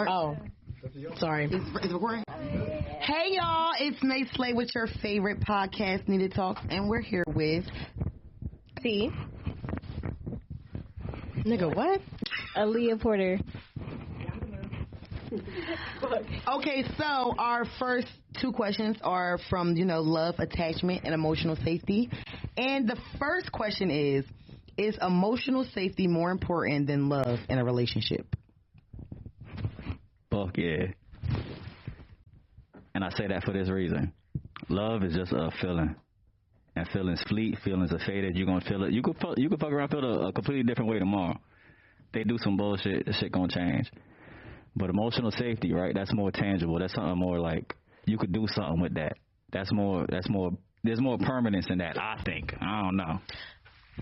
Oh. Sorry. It's recording. Hey, y'all. It's May Slay with your favorite podcast, Need to Talk. And we're here with... See? Nigga, what? Aaliyah Porter. Okay, so our first two questions are from, love, attachment, and emotional safety. And the first question is emotional safety more important than love in a relationship? Fuck yeah. And I say that for this reason. Love is just a feeling. And feelings fleet, feelings are faded. You're going to feel it. You could fuck around and feel a completely different way tomorrow. They do some bullshit, the shit going to change. But emotional safety, right, that's more tangible. That's something more like you could do something with that. There's more permanence in that, I think. I don't know.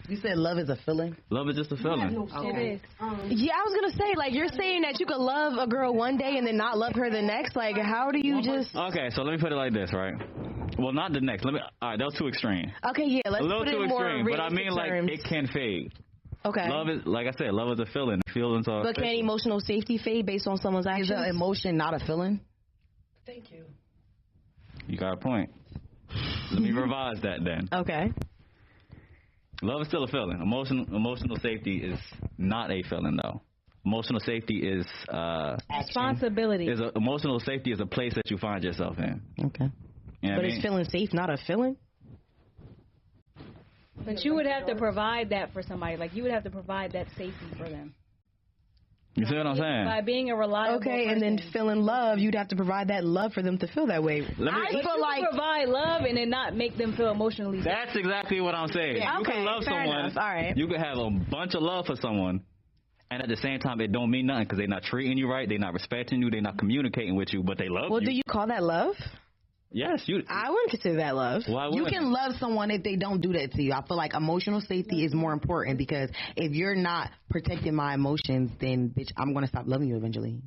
You said love is a feeling? Love is just a feeling. Yeah, okay. It is. Yeah, I was going to say, like, you're saying that you could love a girl one day and then not love her the next. Like, how do you just... Okay, so let me put it like this, right? Well, not the next. All right, that was too extreme. Okay, yeah, let's a little put too it more extreme, but I mean, terms. like, it can fade. Okay. Love is, like I said, love is a feeling. Feelings are... But can emotional safety fade based on someone's actions? Is an emotion not a feeling? Thank you. You got a point. Let me revise that then. Okay. Love is still a feeling. Emotional safety is not a feeling, though. Emotional safety is responsibility. Emotional safety is a place that you find yourself in. Okay. You know but is feeling safe not a feeling? But you would have to provide that for somebody. Like, you would have to provide that safety for them. You see what I'm saying? By being a reliable person. And then feeling love, you'd have to provide that love for them to feel that way. I feel like provide love and then not make them feel emotionally safe. That's exactly what I'm saying. Yeah, you can love someone. Enough. All right. You can have a bunch of love for someone, and at the same time, it don't mean nothing because they're not treating you right, they're not respecting you, they're not communicating with you, but they love you. Well, do you call that love? Yes, I wouldn't consider that love. Why you can love someone if they don't do that to you. I feel like emotional safety is more important because if you're not protecting my emotions, then, bitch, I'm going to stop loving you eventually.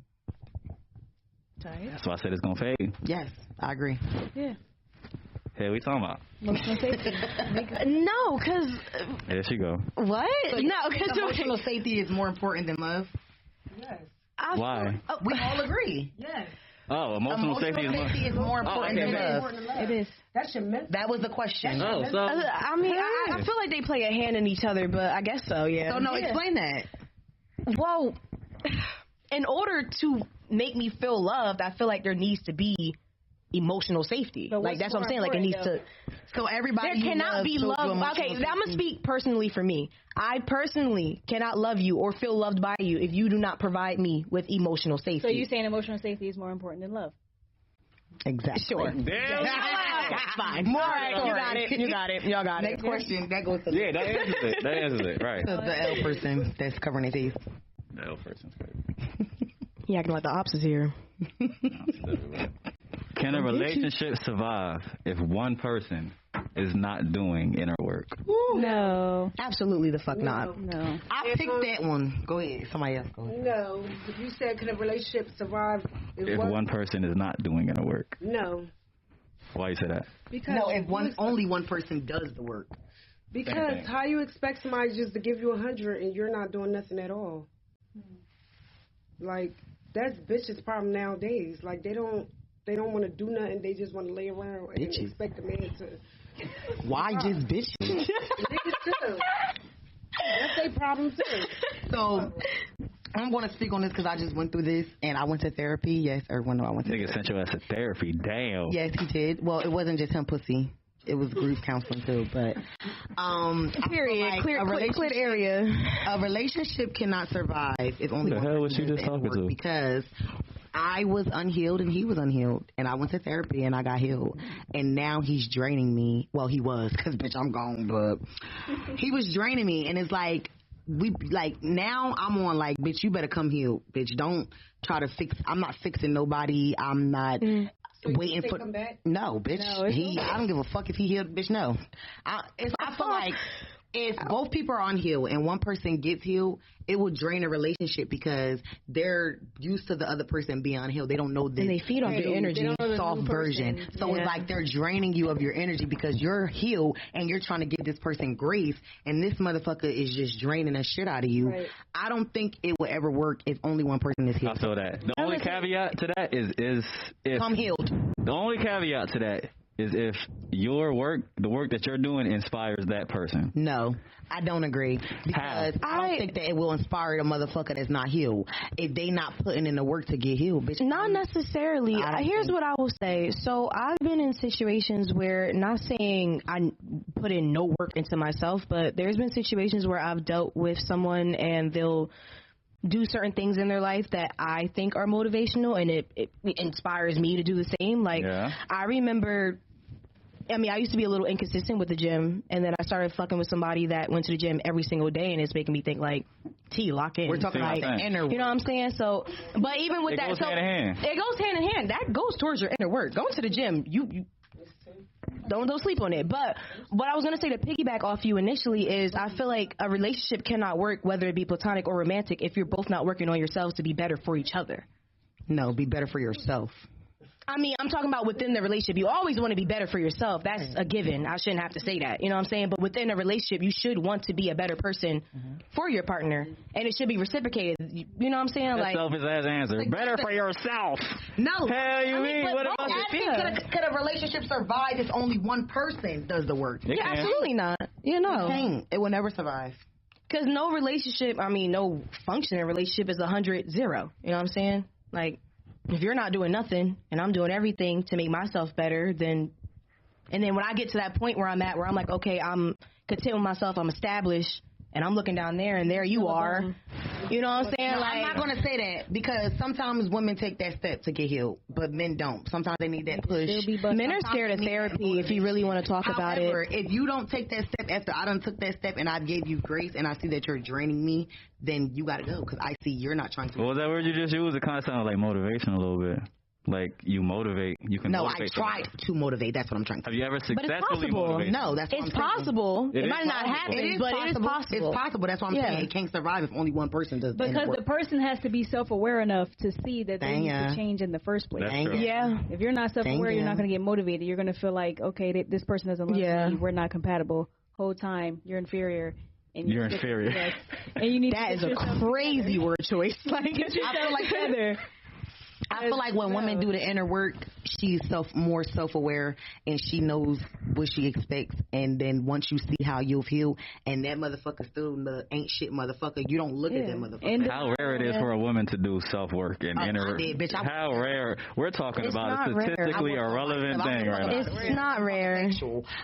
That's why I said it's going to fade. Yes, I agree. Yeah. Hey, we talking about? Emotional safety. No, because... There she go. What? So no, because... Emotional safety is more important than love? Yes. Why? We all agree. Yes. Oh, emotional safety is more important than love. It is. That was the question. Oh, so I mean, I feel like they play a hand in each other, but I guess so, yeah. So, no, explain that. Well, in order to make me feel loved, I feel like there needs to be emotional safety. Like, that's what I'm saying. Like, it needs to... So everybody there cannot be love. Okay, I'm going to speak personally for me. I personally cannot love you or feel loved by you if you do not provide me with emotional safety. So you're saying emotional safety is more important than love? Exactly. Sure. damn. That's fine. All right, you got it. Y'all got it. Next question, that goes to Yeah, that answers it. Right. to the L person that's covering their face. The L person's great. You acting like the ops is here. Can a relationship survive if one person is not doing inner work? No. Absolutely the fuck not. No. I picked that one. Go ahead. Somebody else go ahead. No. If you said, can a relationship survive If one person is not doing inner work. No. Why you say that? Because no, if only one person does the work. Because how you expect somebody just to give you 100 and you're not doing nothing at all? Like, that's bitches' problem nowadays. Like, they don't want to do nothing. They just want to lay around and expect a man to. Why just bitches? Niggas too. That's their problem too. So I'm going to speak on this because I just went through this and I went to therapy. Yes, everyone know I went to Nigga sent your ass to therapy. Damn. Yes, he did. Well, it wasn't just him pussy. It was grief counseling too, but period. Like clear area. A relationship cannot survive if only one person was she just talking to? Because I was unhealed and he was unhealed, and I went to therapy and I got healed, and now he's draining me. Well, he was, because bitch, I'm gone, but he was draining me, and it's like now I'm on like, bitch, you better come healed, bitch. Don't try to fix. I'm not fixing nobody. I'm not. So waiting for come back? No, bitch. No, I don't give a fuck if he healed, bitch. No, I feel like if both people are on heal and one person gets healed, it will drain a relationship because they're used to the other person being on heal. They don't know this. And they feed off your energy. Soft version. So it's like they're draining you of your energy because you're healed and you're trying to give this person grace, and this motherfucker is just draining the shit out of you. Right. I don't think it will ever work if only one person is healed. I feel that. The only caveat to that is if come healed. The only caveat to that is if your work, the work that you're doing, inspires that person. No, I don't agree. Because I don't think that it will inspire the motherfucker that's not healed. If they not putting in the work to get healed, bitch. Not necessarily. Here's what I will say. So I've been in situations where, not saying I put in no work into myself, but there's been situations where I've dealt with someone and they'll do certain things in their life that I think are motivational, and it inspires me to do the same. Like, I remember, I mean, I used to be a little inconsistent with the gym, and then I started fucking with somebody that went to the gym every single day, and it's making me think, like, lock in. We're talking like inner work. You know what I'm saying? So, but even with that, goes hand in hand. It goes hand in hand. That goes towards your inner work. Going to the gym, you don't sleep on it. But what I was going to say to piggyback off you initially is I feel like a relationship cannot work, whether it be platonic or romantic, if you're both not working on yourselves to be better for each other. No, be better for yourself. I mean, I'm talking about within the relationship. You always want to be better for yourself. That's a given. I shouldn't have to say that. You know what I'm saying? But within a relationship, you should want to be a better person for your partner. And it should be reciprocated. You know what I'm saying? That's selfish ass answer. Like, better for yourself. No. Hell, you mean? What about it? Could a relationship survive if only one person does the work? Yeah, absolutely not. You know. It will never survive. Because no relationship, I mean, no functioning relationship is 100-0. You know what I'm saying? Like, if you're not doing nothing and I'm doing everything to make myself better, and then when I get to that point where I'm at, where I'm like, okay, I'm content with myself, I'm established, and I'm looking down there, and there you are. You know what I'm saying? No, like, I'm not going to say that because sometimes women take that step to get healed, but men don't. Sometimes they need that push. Men are scared of therapy if you really want to talk about it. However, if you don't take that step after I done took that step and I gave you grace and I see that you're draining me, then you got to go because I see you're not trying to. What was that word you just used? It kind of sounded like motivation a little bit. Like you motivate, you can. No, motivate I tried to motivate. That's what I'm trying to. Have you ever successfully motivated? No, that's what it's possible. It might not happen, but it is possible. It's possible. That's what I'm saying. It can't survive if only one person does. Because the person has to be self-aware enough to see that they need to change in the first place. Yeah. If you're not self-aware, you're not going to get motivated. You're going to feel like, okay, this person doesn't love me. We're not compatible. Whole time you're inferior. And you're inferior. Yes. And you need that is a crazy word choice. Like, I feel like Heather. I feel like when women do the inner work, she's more self-aware and she knows what she expects. And then once you see how you've healed and that motherfucker still the ain't shit motherfucker, you don't look at that motherfucker. And how rare it is for a woman to do self-work and inner work. How rare. We're talking about a statistically irrelevant thing right now. It's not rare.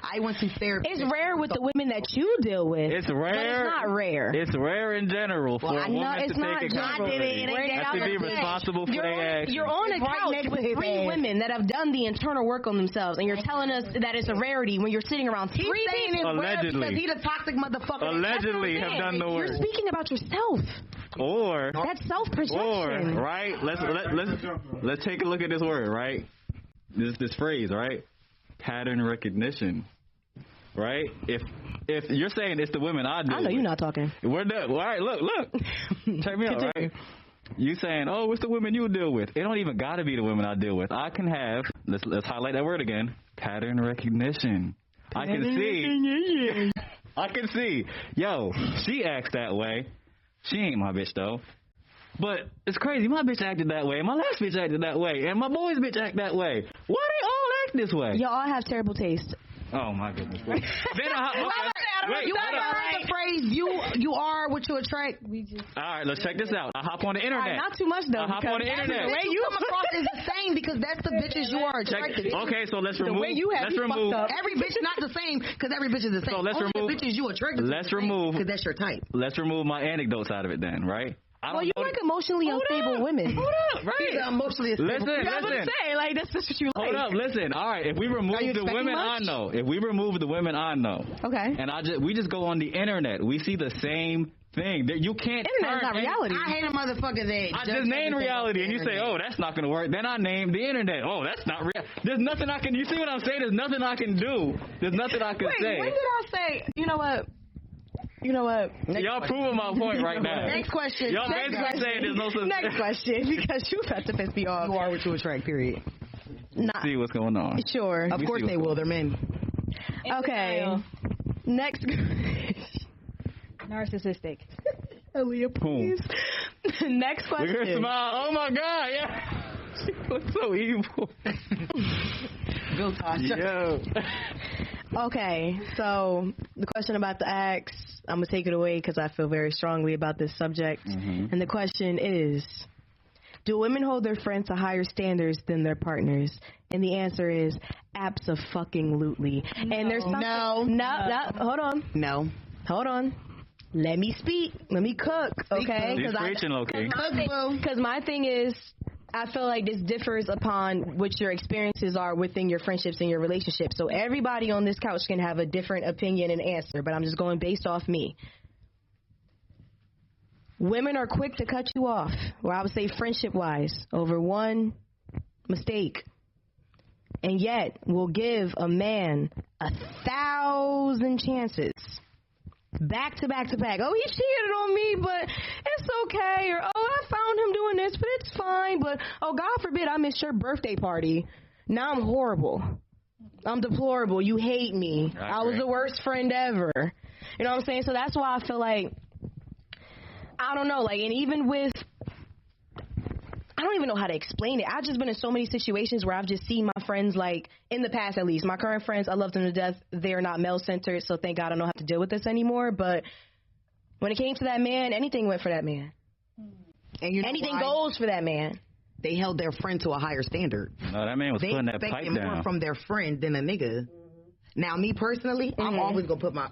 I went to therapy. It's rare with the women that you deal with. It's rare. But it's not rare. It's rare in general for a woman to take accountability. Have to be responsible for their actions. You're on a couch with 3 women that have done the internal work on themselves, and you're telling us that it's a rarity when you're sitting around 3 people. Allegedly. Because he's a toxic motherfucker. Allegedly have done the work. You're speaking about yourself. Or that's self-projection. Or right. Let's take a look at this word. Right. This phrase. Right. Pattern recognition. Right. If you're saying it's the women I know you're not talking. We're done. All right. Look. Check me out. Right. You saying, oh, it's the women you deal with. It don't even got to be the women I deal with. I can have, let's highlight that word again, pattern recognition. I can see, yo, she acts that way. She ain't my bitch, though. But it's crazy. My bitch acted that way. My last bitch acted that way. And my boy's bitch act that way. Why they all act this way? Y'all all have terrible taste. Oh, my goodness. You ever heard the phrase, you are what you attract? All right, let's check this out. I hop on the internet. Not too much, though. I hop on the internet. The way you come across is the same because that's the bitches you are attracted to. Okay, so let's remove. Every bitch not the same because every bitch is the same. So let's remove. The bitches you attracted to. Let's remove. Because that's your type. Let's remove my anecdotes out of it then, right? Well, you like emotionally unstable women. Hold up, right? Emotionally unstable. Listen. I was gonna say, like, that's what you like. Hold up, listen. All right, if we remove the women I know, and we just go on the internet, we see the same thing. You can't. Internet's not reality. I hate a motherfucker that I just named reality, and you say, "Oh, that's not gonna work." Then I name the internet. Oh, that's not real. There's nothing I can. You see what I'm saying? There's nothing I can do. There's nothing I can say. When did I say? You know what? You know what? Y'all proving my point right now. Next question. Y'all basically saying there's no such Next question, because you about to piss me off. You are what you attract, period. See what's going on. Sure. Of course they will. They're men. Okay. Next. Narcissistic. Aaliyah, please. Next question. Look at her smile. Oh my God, yeah. She looks so evil. Go, Tasha. Yo. Okay, so the question I'm about to ask, I'm going to take it away because I feel very strongly about this subject. Mm-hmm. And the question is, do women hold their friends to higher standards than their partners? And the answer is abso-fucking-lutely. No. And there's something... No. Hold on. Let me speak. Let me cook, okay? Because my thing is, I feel like this differs upon what your experiences are within your friendships and your relationships. So everybody on this couch can have a different opinion and answer, but I'm just going based off me. Women are quick to cut you off, or I would say friendship-wise, over one mistake. And yet will give a man 1,000 chances. Back to back to back. Oh, he cheated on me, but it's okay. Or, oh, I found him doing this, but it's fine. But, oh, God forbid I missed your birthday party. Now I'm horrible. I'm deplorable. You hate me. I was the worst friend ever. You know what I'm saying? So that's why I feel like, I don't know, like, and even with, I don't even know how to explain it. I've just been in so many situations where I've just seen my friends, like, in the past at least. My current friends, I love them to death. They're not male-centered, so thank God I don't have to deal with this anymore. But when it came to that man, anything went for that man. And you know anything goes for that man. They held their friend to a higher standard. No, that man was putting that pipe down. They expected more from their friend than a nigga. Now, me personally, I'm always going to put my...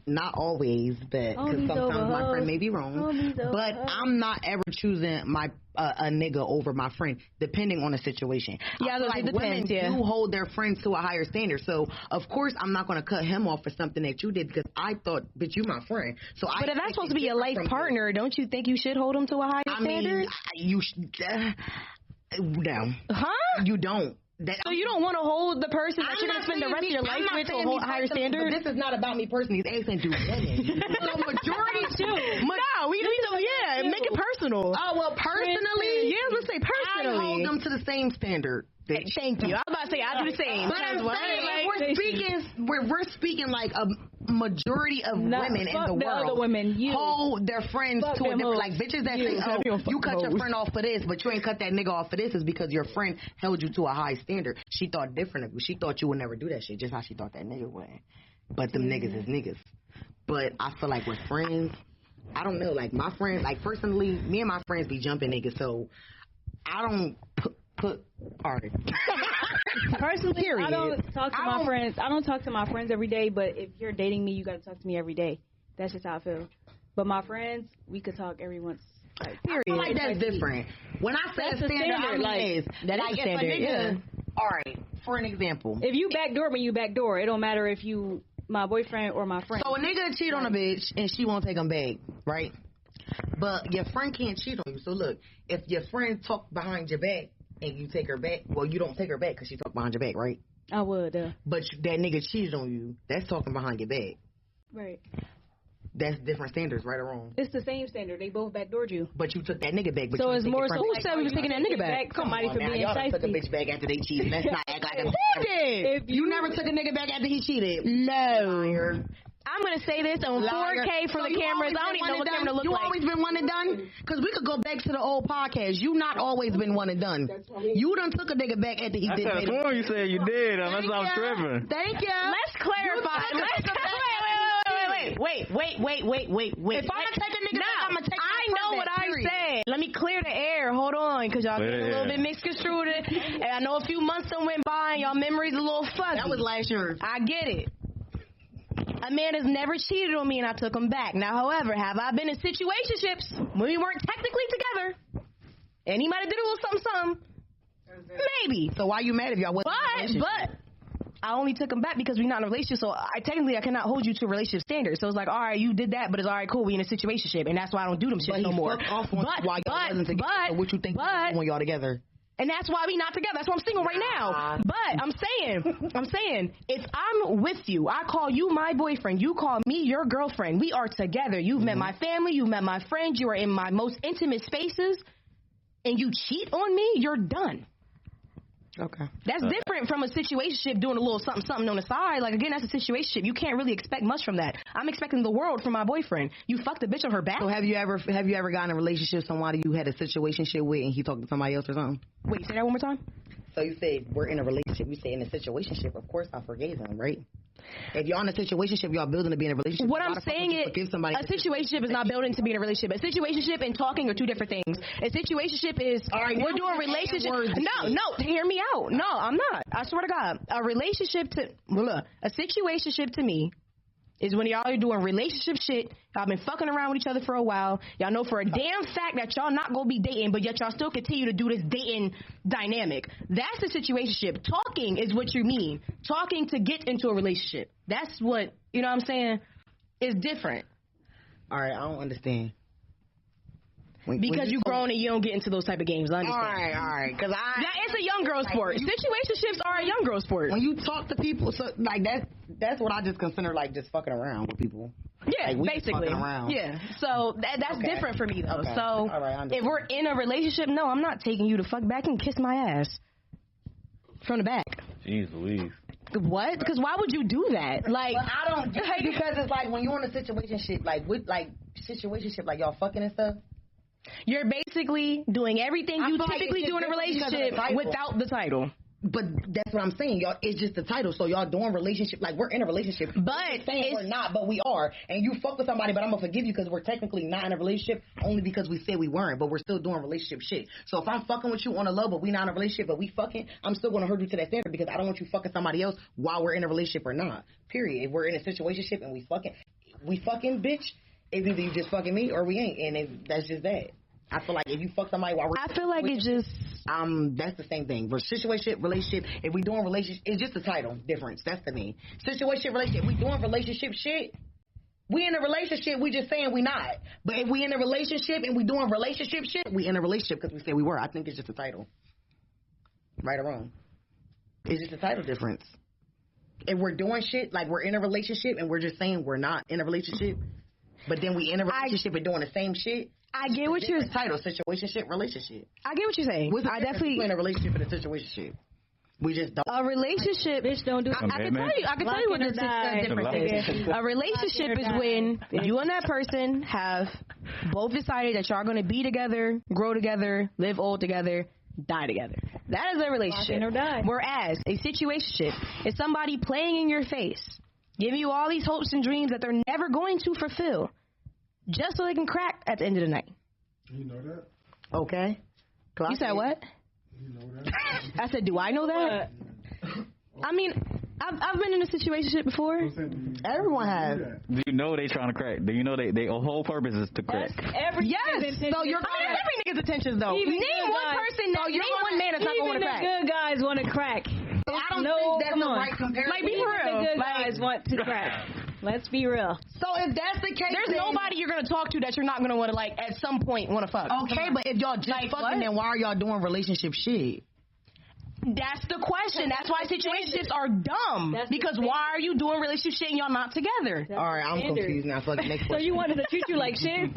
Not always, but because sometimes my friend may be wrong. But I'm not ever choosing my a nigga over my friend, depending on the situation. Yeah, like women do hold their friends to a higher standard. So of course I'm not going to cut him off for something that you did because I thought, bitch, you my friend. So but if that's supposed to be your life partner, don't you think you should hold him to a higher standard? Mean, you no, you don't. So you don't want to hold the person that you're going to spend the rest of your life with to a higher standard? This is not about me personally. He's asking to women. The majority too. No, we make it personal. Oh, well, personally? Yeah, let's say personally. I hold them to the same standard. Bitch. Thank you. I was about to say, I do the same. But I'm saying, we're speaking like a majority of women in the world other women, hold their friends to a different, like bitches that say, oh, you cut your friend off for this, but you ain't cut that nigga off for this is because your friend held you to a high standard. She thought different of you. She thought you would never do that shit, just how she thought that nigga would. But them niggas is niggas. But I feel like with friends, I don't know, like my friends, like personally, me and my friends be jumping niggas, so I don't put hard. Personally, period. I don't talk to my friends every day, but if you're dating me, you got to talk to me every day. That's just how I feel. But my friends, we could talk every once. Like, period. I feel like that's different. When I say a standard, that is standard. All right, for an example. If you backdoor me, you backdoor. It don't matter if you my boyfriend or my friend. So a nigga cheat on a bitch and she won't take him back, right? But your friend can't cheat on you. So look, if your friend talk behind your back, and you take her back, well, you don't take her back because she talked behind your back, right? I would. But that nigga cheated on you. That's talking behind your back. Right. That's different standards, right or wrong? It's the same standard. They both backdoored you. But you took that nigga back. But so you it's more so. Who said we were taking that nigga back? Somebody for being y'all shiesty. took a bitch back after they cheated. Let's not act like a... Who did? You never took a nigga back after he cheated. No. Liar. I'm going to say this on 4K for the cameras. I don't even know what camera to look like. You always been one and done? Because we could go back to the old podcast. You not always been one and done. You done took a nigga back after he did it. That's what you said you did, unless I'm tripping. Thank you. Let's clarify. Wait. If I'm going to take a nigga back, I'm going to take I know what I said. Let me clear the air. Hold on, because y'all getting a little bit misconstrued. And I know a few months done went by and y'all memories a little fuzzy. That was last year. I get it. A man has never cheated on me and I took him back. Now, however, have I been in situationships when we weren't technically together? And he might have did a little something. Maybe. So why you mad if y'all wasn't in a relationship? But I only took him back because we're not in a relationship. So I cannot hold you to a relationship standard. So it's like, all right, you did that, but it's all right, cool. We in a situationship, and that's why I don't do them shit no more. While y'all wasn't together. So what you think when y'all together? And that's why we not together. That's why I'm single right now. But I'm saying, if I'm with you, I call you my boyfriend, you call me your girlfriend, we are together. You've met my family, you've met my friends, you are in my most intimate spaces, and you cheat on me, you're done. Okay. That's different from a situationship doing a little something on the side. Like, again, that's a situationship. You can't really expect much from that. I'm expecting the world from my boyfriend. You fucked a bitch on her back. So have you ever gotten in a relationship with somebody you had a situationship with and he talked to somebody else or something? Wait, say that one more time? So you said we're in a relationship. You say in a situationship. Of course I forgave him, right? If y'all in a situationship, y'all building to be in a relationship. What I'm saying is, a situationship is not building to be in a relationship. A situationship and talking are two different things. A situationship is, we're doing relationship. No, hear me out. No, I'm not. I swear to God. A situationship to me is when y'all are doing relationship shit. Y'all been fucking around with each other for a while. Y'all know for a damn fact that y'all not gonna be dating, but yet y'all still continue to do this dating dynamic. That's a situationship. Talking is what you mean. Talking to get into a relationship. That's what, you know what I'm saying, is different. All right, I don't understand. Because you grown and you don't get into those type of games. I understand. All right. Because it's a young girl sport. Situationships are a young girl sport. When you talk to people, so like that's what I just consider like just fucking around with people. Yeah, like, basically. Yeah. So that's different for me though. Okay. So all right, if we're in a relationship, no, I'm not taking you to fuck back and kiss my ass from the back. Jeez Louise. What? Because why would you do that? Like, but I don't because it's like when you're in a situationship, like with like situationship, like y'all fucking and stuff. You're basically doing everything you typically do in a relationship without the title. But that's what I'm saying, y'all. It's just the title. So y'all doing relationship, like we're in a relationship. But saying we're not, but we are. And you fuck with somebody, but I'm gonna forgive you because we're technically not in a relationship only because we said we weren't. But we're still doing relationship shit. So if I'm fucking with you on a low, but we not in a relationship, but we fucking, I'm still gonna hold you to that standard because I don't want you fucking somebody else while we're in a relationship or not. Period. If we're in a situationship and we fucking bitch. It's either you just fucking me or we ain't, and that's just that. I feel like if you fuck somebody while we're I feel like it just that's the same thing. For situationship, relationship, if we doing relationship, it's just a title difference. That's the name. Situationship, relationship. We doing relationship shit. We in a relationship. We just saying we not. But if we in a relationship and we doing relationship shit, we in a relationship because we said we were. I think it's just a title. Right or wrong? It's just a title difference. If we're doing shit like we're in a relationship and we're just saying we're not in a relationship. But then we in a relationship and doing the same shit. I get what you're title, situationship, relationship. I get what you're saying. I definitely in a relationship and a situationship. We just don't. A relationship, bitch, don't do. I can tell you what the difference is. A relationship is when you and that person have both decided that y'all going to be together, grow together, live old together, die together. That is a relationship. Whereas a situationship is somebody playing in your face, giving you all these hopes and dreams that they're never going to fulfill, just so they can crack at the end of the night. You know that? Okay. You said what? You know that? I said, do I know that? I mean, I've been in a situationship before. Everyone has. Do you know they trying to crack? Do you know they whole purpose is to crack? Yes. So you're every nigga's attention though. Name one person. Name one man that's not going to crack. Even the good guys want to crack. I don't think that's the right comparison. Like, be for real. The good guys want to crack. Let's be real. So if that's the case, there's nobody you're gonna talk to that you're not gonna want to like at some point want to fuck. Okay, but if y'all just fucking, then why are y'all doing relationship shit? That's the question. That's why situationships are dumb. Because why are you doing relationship shit and y'all not together? All right, I'm confused now. Fuck, next question. So you want them to treat you like shit?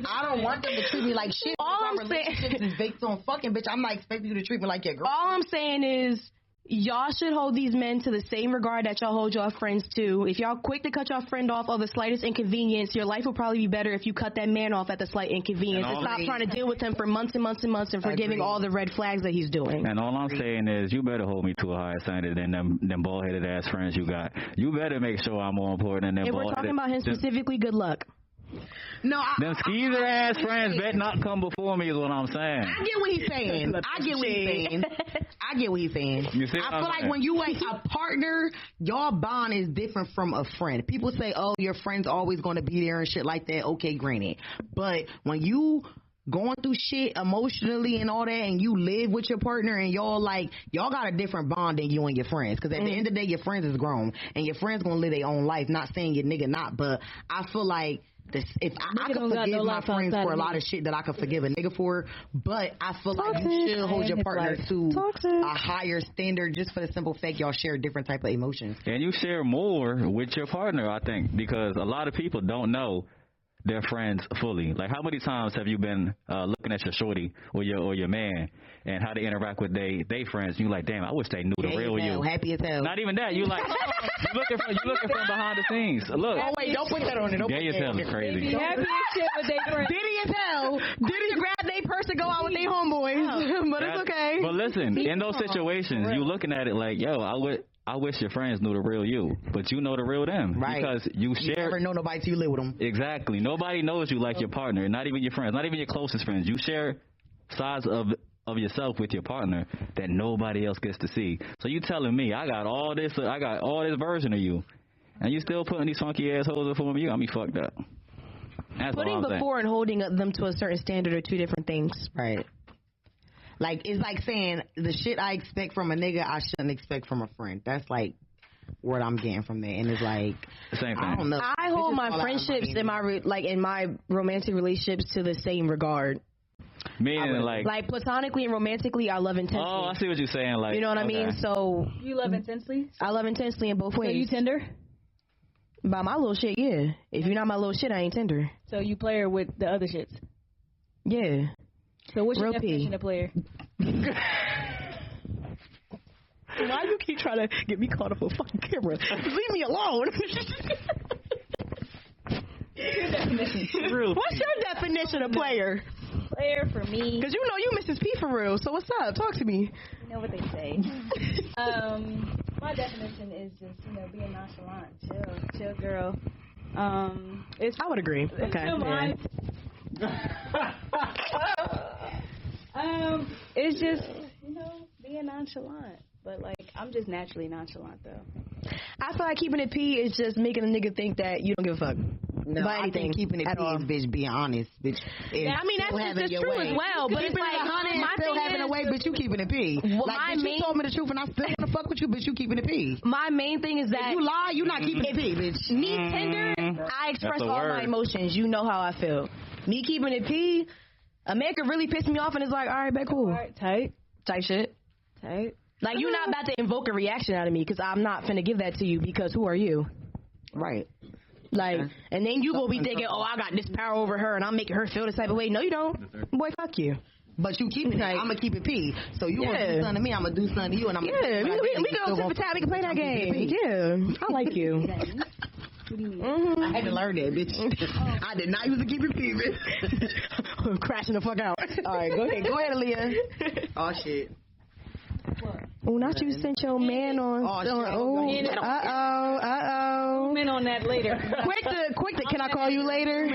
I don't want them to treat me like shit. All I'm saying is based on fucking, bitch. I'm not expecting you to treat me like your girl. All I'm saying is, y'all should hold these men to the same regard that y'all hold y'all friends to. If y'all quick to cut y'all friend off of the slightest inconvenience, your life will probably be better if you cut that man off at the slight inconvenience and stop trying to deal with him for months and months and months and forgiving all the red flags that he's doing. And all I'm saying is, you better hold me to a higher standard than them bald-headed ass friends you got. You better make sure I'm more important than them bald-headed. If we're talking about him specifically, good luck. No, them skeezer ass friends bet not come before me is what I'm saying. I get what he's saying. I get what he's saying. You see I feel like when you like a partner, your bond is different from a friend. People say, oh, your friend's always going to be there and shit like that. Okay, granted. But when you going through shit emotionally and all that, and you live with your partner and y'all got a different bond than you and your friends. Because at the end of the day, your friends is grown and your friends going to live their own life. Not saying your nigga not, but I feel like if I could forgive my friends for a lot of shit that I could forgive a nigga for, but I feel like you should hold your partner to a higher standard just for the simple fact y'all share different type of emotions. And you share more with your partner, I think, because a lot of people don't know their friends fully. Like, how many times have you been looking at your shorty or your man and how they interact with they friends? You like, damn, I wish they knew the real you. Happy as hell. Not even that. You like, you looking from behind the scenes. Look. Oh wait, don't put that on it. Don't Gay as hell is crazy. Happy as shit with their friends. Diddy as hell. Diddy grab their purse and go out with their homeboys. But it's okay. But listen, in those situations, you looking at it like, yo, I wish your friends knew the real you, but you know the real them. Right. Because you never know nobody till you live with them. Exactly. Nobody knows you like your partner, not even your friends, not even your closest friends. You share sides of yourself with your partner that nobody else gets to see. So you telling me I got all this version of you, and you still putting these funky assholes up on me? You got me fucked up. That's putting before and holding them to a certain standard are two different things. Right. Like, it's like saying the shit I expect from a nigga, I shouldn't expect from a friend. That's like what I'm getting from there. And it's like, same thing. I don't know. I hold my friendships in my romantic relationships to the same regard. Meaning like platonically and romantically, I love intensely. Oh, I see what you're saying. Like, you know what I mean? So you love intensely? I love intensely in both ways. So you tender? By my little shit, yeah. If you're not my little shit, I ain't tender. So you player with the other shits? Yeah. So what's your Real definition of player? Why you keep trying to get me caught up on fucking camera? Leave me alone. What's your definition of player? Player for me. Because you know you Mrs. P for real. So what's up? Talk to me. You know what they say. My definition is just, being nonchalant, chill girl. I would agree. Okay. It's just, being nonchalant. But, I'm just naturally nonchalant, though. I feel like keeping it P is just making a nigga think that you don't give a fuck. No, I think keeping it P is, bitch, being honest, bitch. Yeah, I mean, that's just true as well. But it's like, my still having a way, bitch, you keeping it P. Well, bitch, you told me the truth and I still want to fuck with you, bitch, you keeping it P. My main thing is that if you lie, you not keeping it P, bitch. Me tender, I express all my emotions. You know how I feel. Me keeping it P, a man could really piss me off and it's like, all right, bet cool. All right, tight. Type shit. Tight. Like, you're not about to invoke a reaction out of me because I'm not finna give that to you because who are you? Right. Like, and then you gonna be thinking, oh, I got this power over her and I'm making her feel this type of way. No, you don't. Boy, fuck you. But you keeping it. I'm gonna keep it P. So you want to do something to me, I'm gonna do something to you, and I'm we go sit for time. We can play that game. Yeah, I like you. What do you mean? Mm-hmm. I had to learn that, bitch. I did not use to keep it P, bitch. Crashing the fuck out. All right, go ahead, Aaliyah. Oh shit. Oh, not you sent your man on. Uh-oh. Men on that later. Quick to, can I call you later?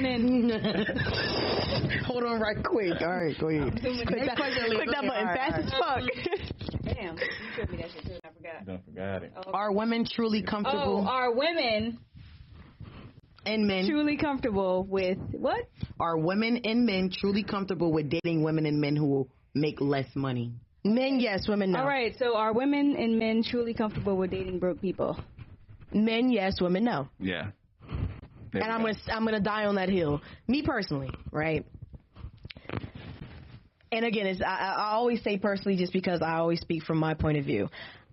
Hold on right quick. All right, go ahead. Click that button fast as fuck. Damn, you showed me that shit too. I forgot it. Okay. Are women truly comfortable? Are women and men truly comfortable with what? Are women and men truly comfortable with dating women and men who will make less money? Men, yes. Women, no. All right. So, are women and men truly comfortable with dating broke people? Men, yes. Women, no. Yeah. And I'm gonna die on that hill. Me personally, right? And again, I always say personally just because I always speak from my point of view.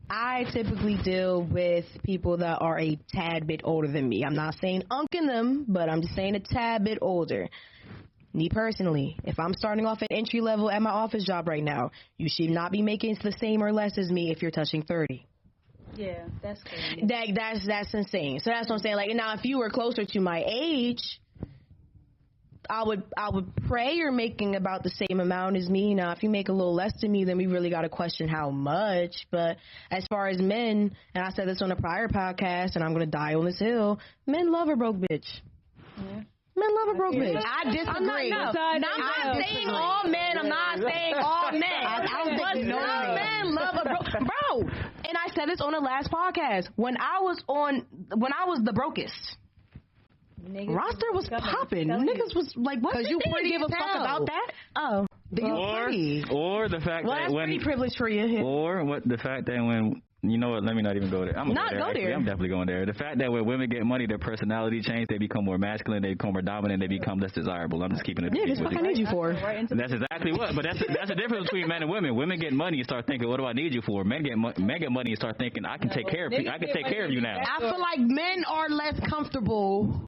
I typically deal with people that are a tad bit older than me. I'm not saying unking them, but I'm just saying a tad bit older. Me personally, if I'm starting off at entry level at my office job right now, you should not be making the same or less as me if you're touching 30. Yeah, that's crazy. That's insane. So that's what I'm saying. Like, now, if you were closer to my age, I would pray you're making about the same amount as me. Now, if you make a little less than me, then we really got to question how much. But as far as men, and I said this on a prior podcast, and I'm going to die on this hill, men love a broke bitch. Yeah. Men love a broke bitch. I disagree. I'm not saying all men. I'm not saying all men. I don't think some men love a broke bro. And I said this on the last podcast. When I was the brokest, roster was popping. Niggas was like, what? Because you didn't give a fuck about that. Oh. Or the fact that that's when pretty privileged for you. Or what the fact that when You know what? Let me not even go there. I'm not go there. I'm definitely going there. The fact that when women get money, their personality change. They become more masculine. They become more dominant. They become less desirable. I'm just keeping it. Yeah, that's what I need you for. And that's exactly what. But that's the difference between men and women. Women get money and start thinking, "What do I need you for?" Men get money and start thinking, "I can take care of you. I can take care of you now." I feel like men are less comfortable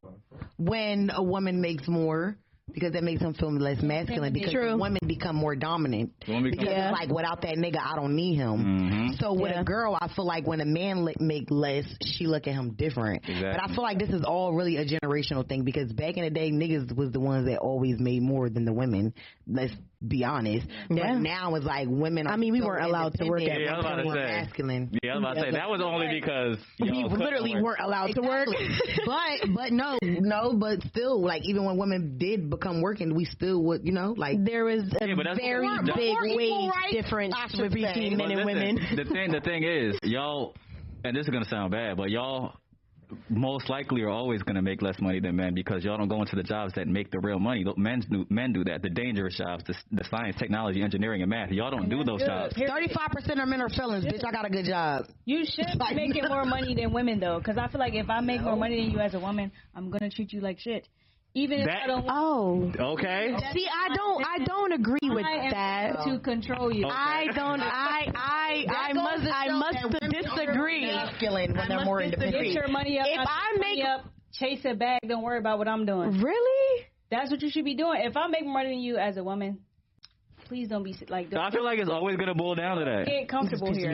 when a woman makes more. Because that makes them feel less masculine. Because women become more dominant. Because it's like, without that nigga, I don't need him. Mm-hmm. So with a girl, I feel like when a man make less, she look at him different. Exactly. But I feel like this is all really a generational thing. Because back in the day, niggas was the ones that always made more than the women. Let's be honest. Yeah. But now it's like women are we weren't allowed to work at I was about to say. masculine. Yeah, I was about to say. That was only because we literally weren't allowed to work. but still, like, even when women did become working, we still would, like. There was a very big wage difference between men and women. The thing is, y'all, and this is going to sound bad, but y'all most likely are always going to make less money than men because y'all don't go into the jobs that make the real money. Men do that, the dangerous jobs, the science, technology, engineering, and math. Y'all don't do those jobs. 35% of men are felons, bitch. I got a good job. You should be making more money than women, though, because I feel like if I make more money than you as a woman, I'm going to treat you like shit. Even if I don't. Oh. Okay. See, I don't agree with that. To control you. Okay. I must disagree. Masculine when they're more independent. Get your money up. If I make up, chase a bag. Don't worry about what I'm doing. Really? That's what you should be doing. If I make more money than you as a woman, please don't be like. So I feel like it's always going to boil down to that. Get comfortable here.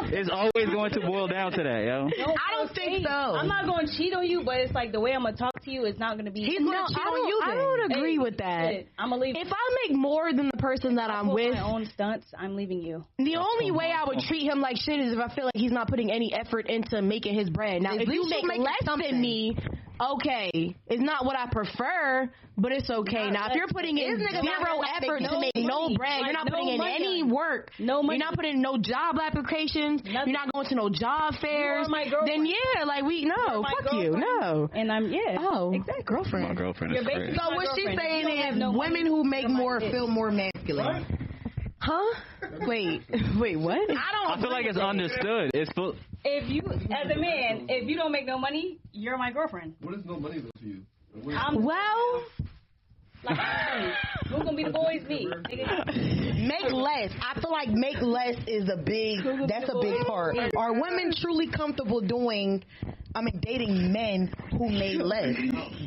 It's always going to boil down to that, yo. I don't think so. I'm not going to cheat on you, but it's like the way I'm going to talk to you is not going to be. He's going to cheat on you. I don't agree with that. I'm going to leave. If I make more than the person that I'm with, my own stunts, I'm leaving you. The only way I would treat him like shit is if I feel like he's not putting any effort into making his bread. Now, if you make less than me, okay, it's not what I prefer, but it's okay. Now, if you're putting in zero effort to make no bread, you're not putting in any work, you're not putting in no job applications, you're not going to no job fairs, then fuck you, no. And I'm, exactly. Girlfriend. My girlfriend is crazy. So what she's saying is women who make more feel more masculine. Huh? Wait, what? I feel like it's understood. If you, as a man, if you don't make no money, you're my girlfriend. What is no money to you? Like, who's gonna be the boys? Me. Make less. I feel like make less is a big part. Are women truly comfortable dating men who made less?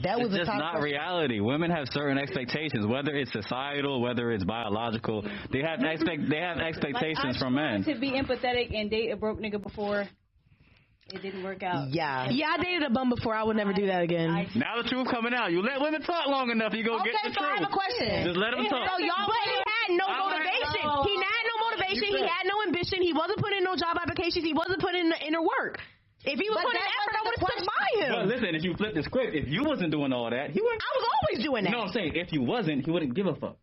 That was it's just not reality. Women have certain expectations, whether it's societal, whether it's biological. They have expectations from men. To be empathetic and date a broke nigga before. It didn't work out. Yeah, I dated a bum before. I would never do that again. Now the truth coming out. You let women talk long enough, you go get the truth. Okay, so I have a question. Just let them talk. So but he had no motivation. He had no motivation. He had no ambition. He wasn't putting in no job applications. He wasn't putting in the inner work. If he was putting in effort, I would have stuck by him. But listen, if you flip the script, if you wasn't doing all that, he wouldn't. I was always doing that. No, I'm saying if you wasn't, he wouldn't give a fuck.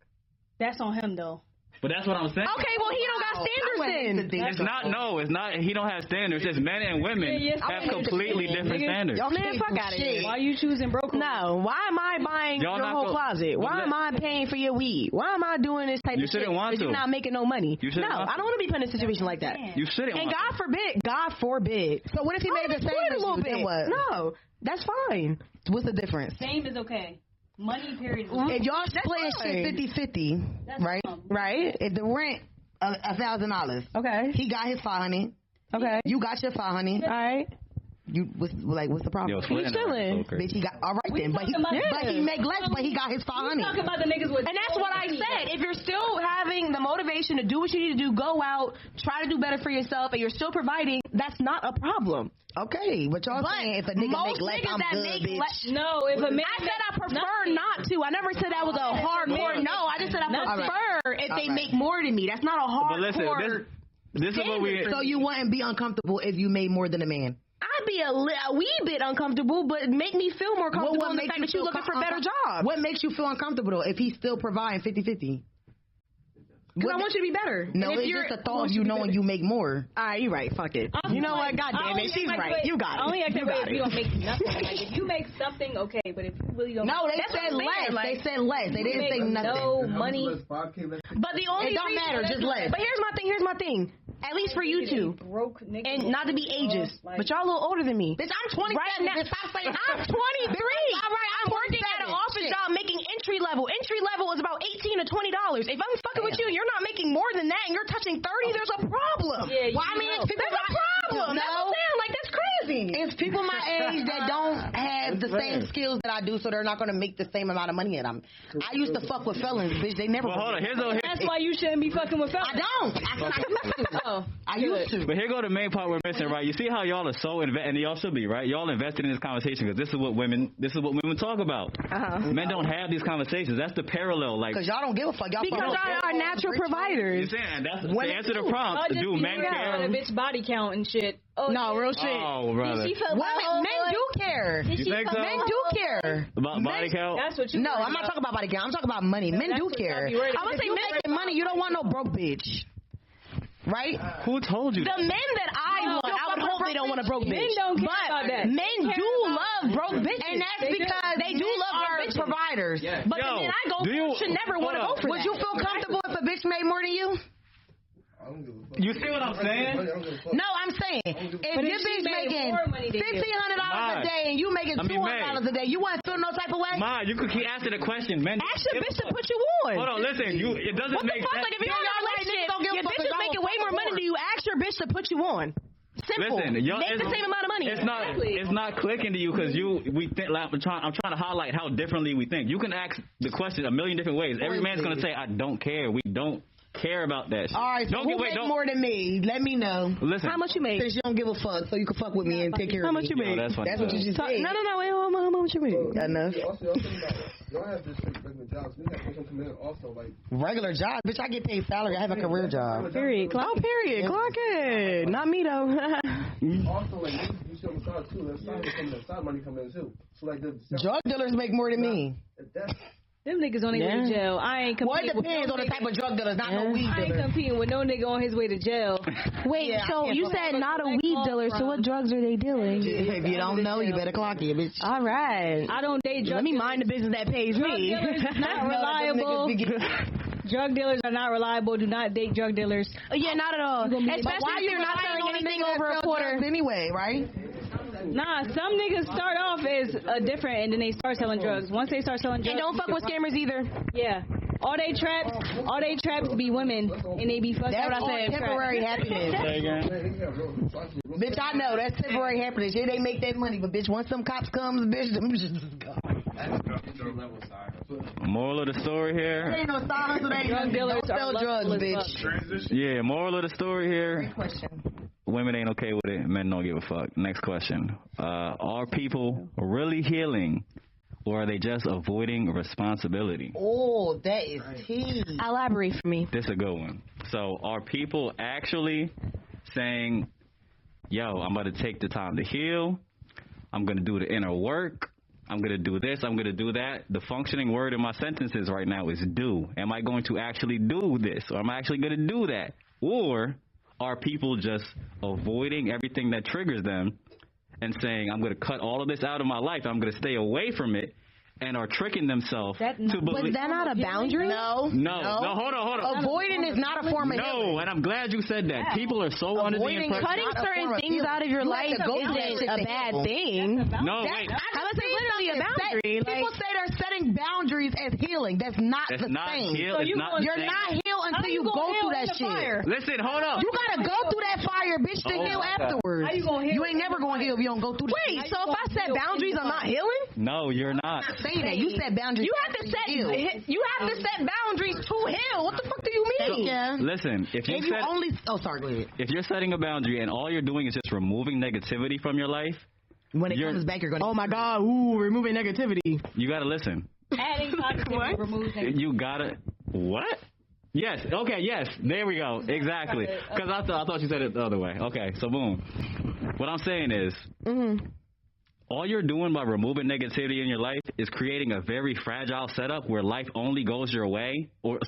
That's on him, though. But that's what I'm saying. Okay, well, he don't got standards then. It's not. He don't have standards. It's men and women have completely different standards. Man, fuck out of here. Why you choosing broke? No, why am I buying your whole closet? Why am I paying for your weed? Why am I doing this type of shit? You shouldn't want to. You're not making no money. No, I don't want to be put in a situation like that. You shouldn't. And God forbid. So what if he made the same a little bit? What? No, that's fine. What's the difference? Same is okay. Money period. If y'all split shit 50-50, right? Right. If the rent $1,000, okay, he got his $500. Okay, you got your $500. All right. What's the problem? He's chilling. Bitch, he got all right then, but he make less, but he got his $500. Talking about the niggas with, and that's what I said. If you're still having the motivation to do what you need to do, go out, try to do better for yourself, and you're still providing, that's not a problem. Okay, but y'all saying if a nigga make less, I'm good, bitch. No, if a man, I said I prefer not to. I never said that was a hardcore. No, I just said I prefer if they make more than me. That's not a hardcore. But listen, this is what we. So you wouldn't be uncomfortable if you made more than a man. I'd be a wee bit uncomfortable, but make me feel more comfortable in the fact that you're looking for a better job. What makes you feel uncomfortable if he's still providing 50-50? Because I want you to be better. No, it's just a thought of you knowing you make more. All right, you're right. Fuck it. You know what? God damn it. She's right. You got it. Only if you don't make nothing. Like, if you make something, okay. But if you really don't. No, they said less. They said less. They didn't say nothing. No money. But the only it don't matter. Just less. But here's my thing. At least for you two. And not to be ageist, but y'all a little older than me. Bitch, I'm 27. Right now, I'm 23. All right, I'm working at an office job making entry level. Entry level is about $18 to $20. If I'm fucking with you, you're not making more than that, and you're touching 30. There's a problem. Yeah, well, I mean, it's people there's a problem. That's what I'm saying. Like, that's crazy. It's people my age that don't have the same skills that I do, so they're not going to make the same amount of money that I'm. I used to fuck with felons, bitch. They never. Well, hold on. That's why you shouldn't be fucking with felons. I don't. I used to. But here go the main part we're missing, right? You see how y'all are so invested, and y'all should be, right? Y'all invested in this conversation because this is what women talk about. Men don't have these conversations. That's the parallel, like. Because y'all don't give a fuck. Because y'all are natural providers. You saying that's to answer the prompt. Do men care? A bitch body count and shit. Oh, no, real shit. Oh, brother. Men do care. You think so? Men do care. About body count? That's what you. No, I'm not talking about body count. I'm talking about money. Men do care. I would say men making money. You don't want no broke bitch. Right? Who told you the that? men that I want, I would hope they don't want a broke bitch. Men don't care about that. Men do love broke bitches. And that's because they do love our providers. Yeah. But the men I go for should never want to go for that. Would you feel comfortable if a bitch made more than you? You see what I'm saying? No, I'm saying if your bitch making $1,500 a day and you making $200 a day, you wouldn't feel no type of way? Ma, you could keep asking the question, man. Ask your bitch to put you on. Hold on, listen. It doesn't make sense. Like if you're in a relationship, your bitch is making way more money than you. Ask your bitch to put you on. Simple. Listen, make the same amount of money. It's not clicking to you because we think. Like, I'm trying to highlight how differently we think. You can ask the question a million different ways. Every man's gonna say, "I don't care." We don't care about that shit. All right, so who make more than me? Let me know. Listen, how much you make? Since you don't give a fuck, so you can fuck with me and take care of me. How much you make? That's what you just said. No, wait, how much you make? Enough. Y'all have this regular jobs. We have to come in also, like. Regular job? Bitch, I get paid salary. I have a career job. Period. Period. Clock it. Not me, though. Also, like, you see on the side, too. There's side money coming in, too. So, like, the drug dealers make more than me. Them niggas on their way to jail. I ain't competing. Well, it depends on the type of drug dealers, not no weed dealers. I ain't competing with no nigga on his way to jail. Wait, so you said not a weed dealer, so what drugs are they dealing? If you don't know, you better clock it, bitch. All right. I don't date drug Let me mind the business that pays me. Drug dealers not reliable. Drug dealers are not reliable. Do not date drug dealers. Yeah, not at all. Especially if they're not selling anything over a quarter. Anyway, right? Nah, some niggas start off as different and then they start selling drugs. Once they start selling drugs, and don't fuck with scammers either. Yeah, all they traps be women and they be fucking. That's what I said. Temporary happiness. Bitch, I know that's temporary happiness. Yeah, they make that money, but bitch, once some cops comes, bitch, them just go. Moral of the story here. Ain't no side hustle. Drug dealers don't sell drugs, bitch. Yeah, moral of the story here. Great question. Women ain't okay with it. Men don't give a fuck. Next question. Are people really healing, or are they just avoiding responsibility? Oh, that is tea. Elaborate for me. This is a good one. So are people actually saying, yo, I'm going to take the time to heal. I'm going to do the inner work. I'm going to do this. I'm going to do that. The functioning word in my sentences right now is do. Am I going to actually do this? Or am I actually going to do that? Or are people just avoiding everything that triggers them and saying, I'm going to cut all of this out of my life. I'm going to stay away from it. And are tricking themselves to believe. Was that not a boundary? No, hold on. Avoiding is not a form of healing. No, and I'm glad you said that. People are so under the impression. Cutting certain things out of your life isn't a bad thing. No, wait. How is it literally a boundary? People say they're setting boundaries as healing. That's not the same. So you're not healed until you go through that shit. Listen, hold up. You gotta go through that fire, bitch, to heal afterwards. How you gonna heal? You ain't never gonna heal if you don't go through the Wait, so if I set boundaries, I'm not healing? No, you're not. Saying that. You set boundaries. You have to set boundaries to heal. What the fuck do you mean? Yeah. Listen, if sorry, go ahead. If you're setting a boundary and all you're doing is just removing negativity from your life, when it comes back, you're gonna. Oh my God! Ooh, removing negativity. You gotta listen. Adding positivity removes negativity. You gotta what? Yes. Okay. Yes. There we go. Exactly. Because I thought you said it the other way. Okay. So boom. What I'm saying is. All you're doing by removing negativity in your life is creating a very fragile setup where life only goes your way, what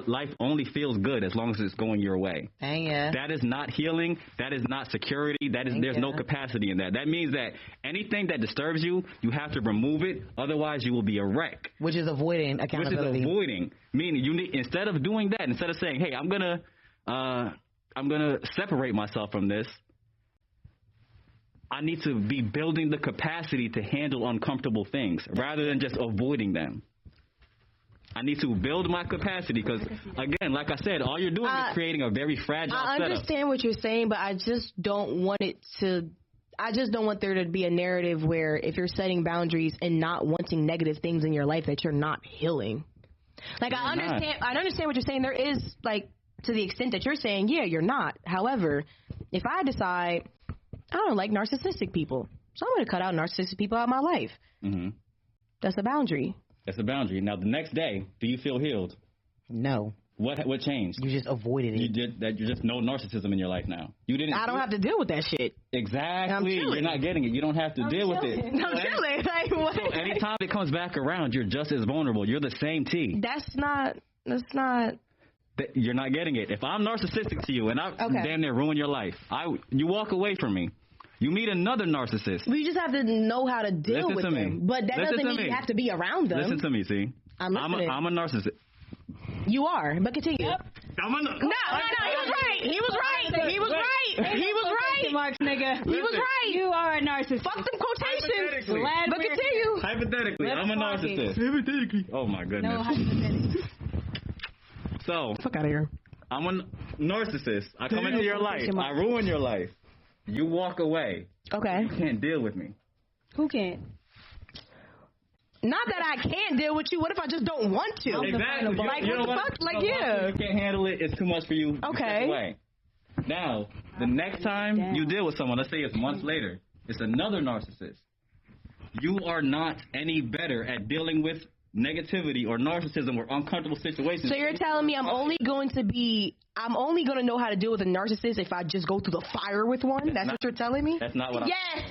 life only feels good as long as it's going your way. Dang yeah. That is not healing. That is not security. There's no capacity in that. That means that anything that disturbs you, you have to remove it. Otherwise, you will be a wreck. Which is avoiding accountability. Meaning you need, instead of doing that, instead of saying, hey, I'm gonna I'm going to separate myself from this. I need to be building the capacity to handle uncomfortable things rather than just avoiding them. I need to build my capacity because, again, like I said, all you're doing is creating a very fragile setup. I understand what you're saying, but I just don't want there to be a narrative where if you're setting boundaries and not wanting negative things in your life that you're not healing. Like, I understand what you're saying. There is, like, to the extent that you're saying, yeah, you're not. However, if I decide I don't like narcissistic people, so I'm going to cut out narcissistic people out of my life. Mm-hmm. That's a boundary. That's a boundary. Now, the next day, do you feel healed? No. What changed? You just avoided it. You just know narcissism in your life now. You didn't. I don't have to deal with that shit. Exactly. You're not getting it. You don't have to deal with it. I'm chilling. Like, what? So anytime it comes back around, you're just as vulnerable. You're the same T. That's not. You're not getting it. If I'm narcissistic to you and I damn near ruin your life, you walk away from me. You meet another narcissist. You just have to know how to deal with them. But that doesn't mean you have to be around them. Listen to me, see? I'm a narcissist. You are, but continue. Yep. No, he was right. He was right. Marks, nigga. He was right. You are a narcissist. Fuck them quotations. But continue. Hypothetically, I'm a narcissist. Hypothetically. Oh my goodness. No, hypothetically. So, fuck out of here. I'm a narcissist. I come into your life. I ruin your life. You walk away. Okay. You can't deal with me. Who can't? Not that I can't deal with you. What if I just don't want to? Exactly. Like, what the fuck? Like, yeah. You can't handle it. It's too much for you. Okay. You step away. Now, the next time you deal with someone, let's say it's months later, it's another narcissist. You are not any better at dealing with negativity or narcissism or uncomfortable situations. So you're telling me I'm only going to know how to deal with a narcissist if I just go through the fire with one? That's what you're telling me? That's not what I'm Yes.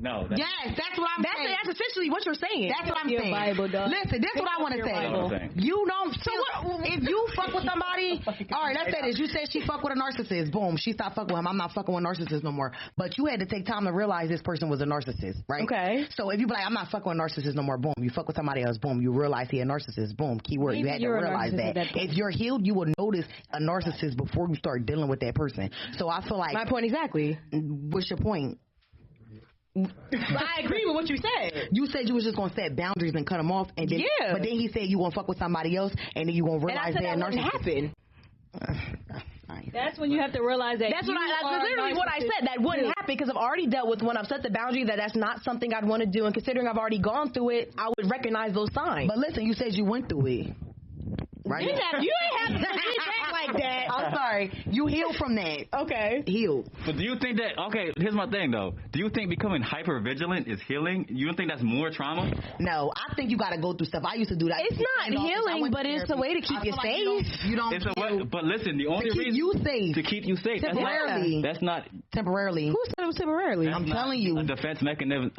No. Yes, that's what I'm saying. That's essentially what you're saying. That's what I'm saying. Bible, listen, this is what I want to say. You don't feel, if you fuck with somebody, all right, let's say this. You said she fuck with a narcissist. Boom, she stopped fucking with him. I'm not fucking with narcissists no more. But you had to take time to realize this person was a narcissist, right? Okay. So if you be like, I'm not fucking with narcissists no more. Boom, you fuck with somebody else. Boom, you realize he a narcissist. Boom, keyword. Maybe you had to realize that. If you're healed, you will notice a narcissist before you start dealing with that person. So I feel like my point exactly. What's your point? I agree with what you said. You said you was just gonna set boundaries and cut them off, and then, but then he said you gonna fuck with somebody else, and then you gonna realize that wouldn't happen. That's when you have to realize that. That's literally what I said. That wouldn't happen because I've already dealt with when I've set the boundary that's not something I'd want to do, and considering I've already gone through it, I would recognize those signs. But listen, you said you went through it. Right? You ain't have to feedback like that. I'm sorry. You healed from that. Okay. Healed. But do you think that, okay, here's my thing though. Do you think becoming hyper vigilant is healing? You don't think that's more trauma? No, I think you got to go through stuff. I used to do that. It's not healing, but it's a way to keep you safe. You don't. But listen, the only reason you safe. To keep you safe. Temporarily. That's not temporarily. Who said it was temporarily? I'm telling you. A defense mechanism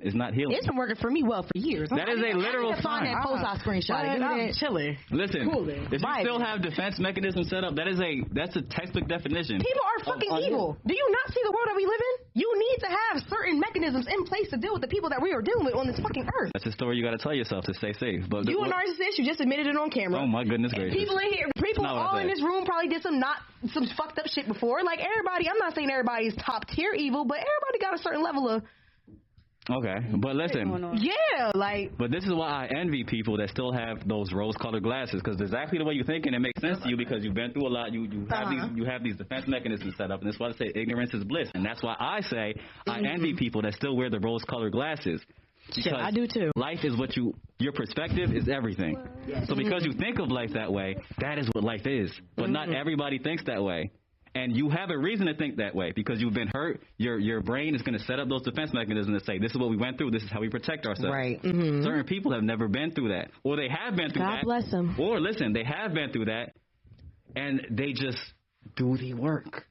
is not healing. It's been working for me well for years. That is a literal sign. That post I screenshot. I'm chilling. Listen, if you still have defense mechanisms set up, that's a textbook definition. People are fucking evil. Do you not see the world that we live in? You need to have certain mechanisms in place to deal with the people that we are dealing with on this fucking earth. That's a story you got to tell yourself to stay safe. But you a narcissist? You just admitted it on camera. Oh my goodness gracious! People all in this room probably did some fucked up shit before. Like everybody, I'm not saying everybody's top tier evil, but everybody got a certain level of. Okay, but listen. Yeah, like. But this is why I envy people that still have those rose-colored glasses, because exactly the way you're thinking, it makes sense to you because you've been through a lot. You have these defense mechanisms set up, and that's why I say ignorance is bliss, and that's why I say I envy people that still wear the rose-colored glasses. Shit, I do too. Life is your perspective is everything. So because you think of life that way, that is what life is. But not everybody thinks that way. And you have a reason to think that way because you've been hurt. Your brain is going to set up those defense mechanisms to say, this is what we went through. This is how we protect ourselves. Right. Mm-hmm. Certain people have never been through that. Or they have been through that. God bless them. Or listen, they have been through that and they just do the work.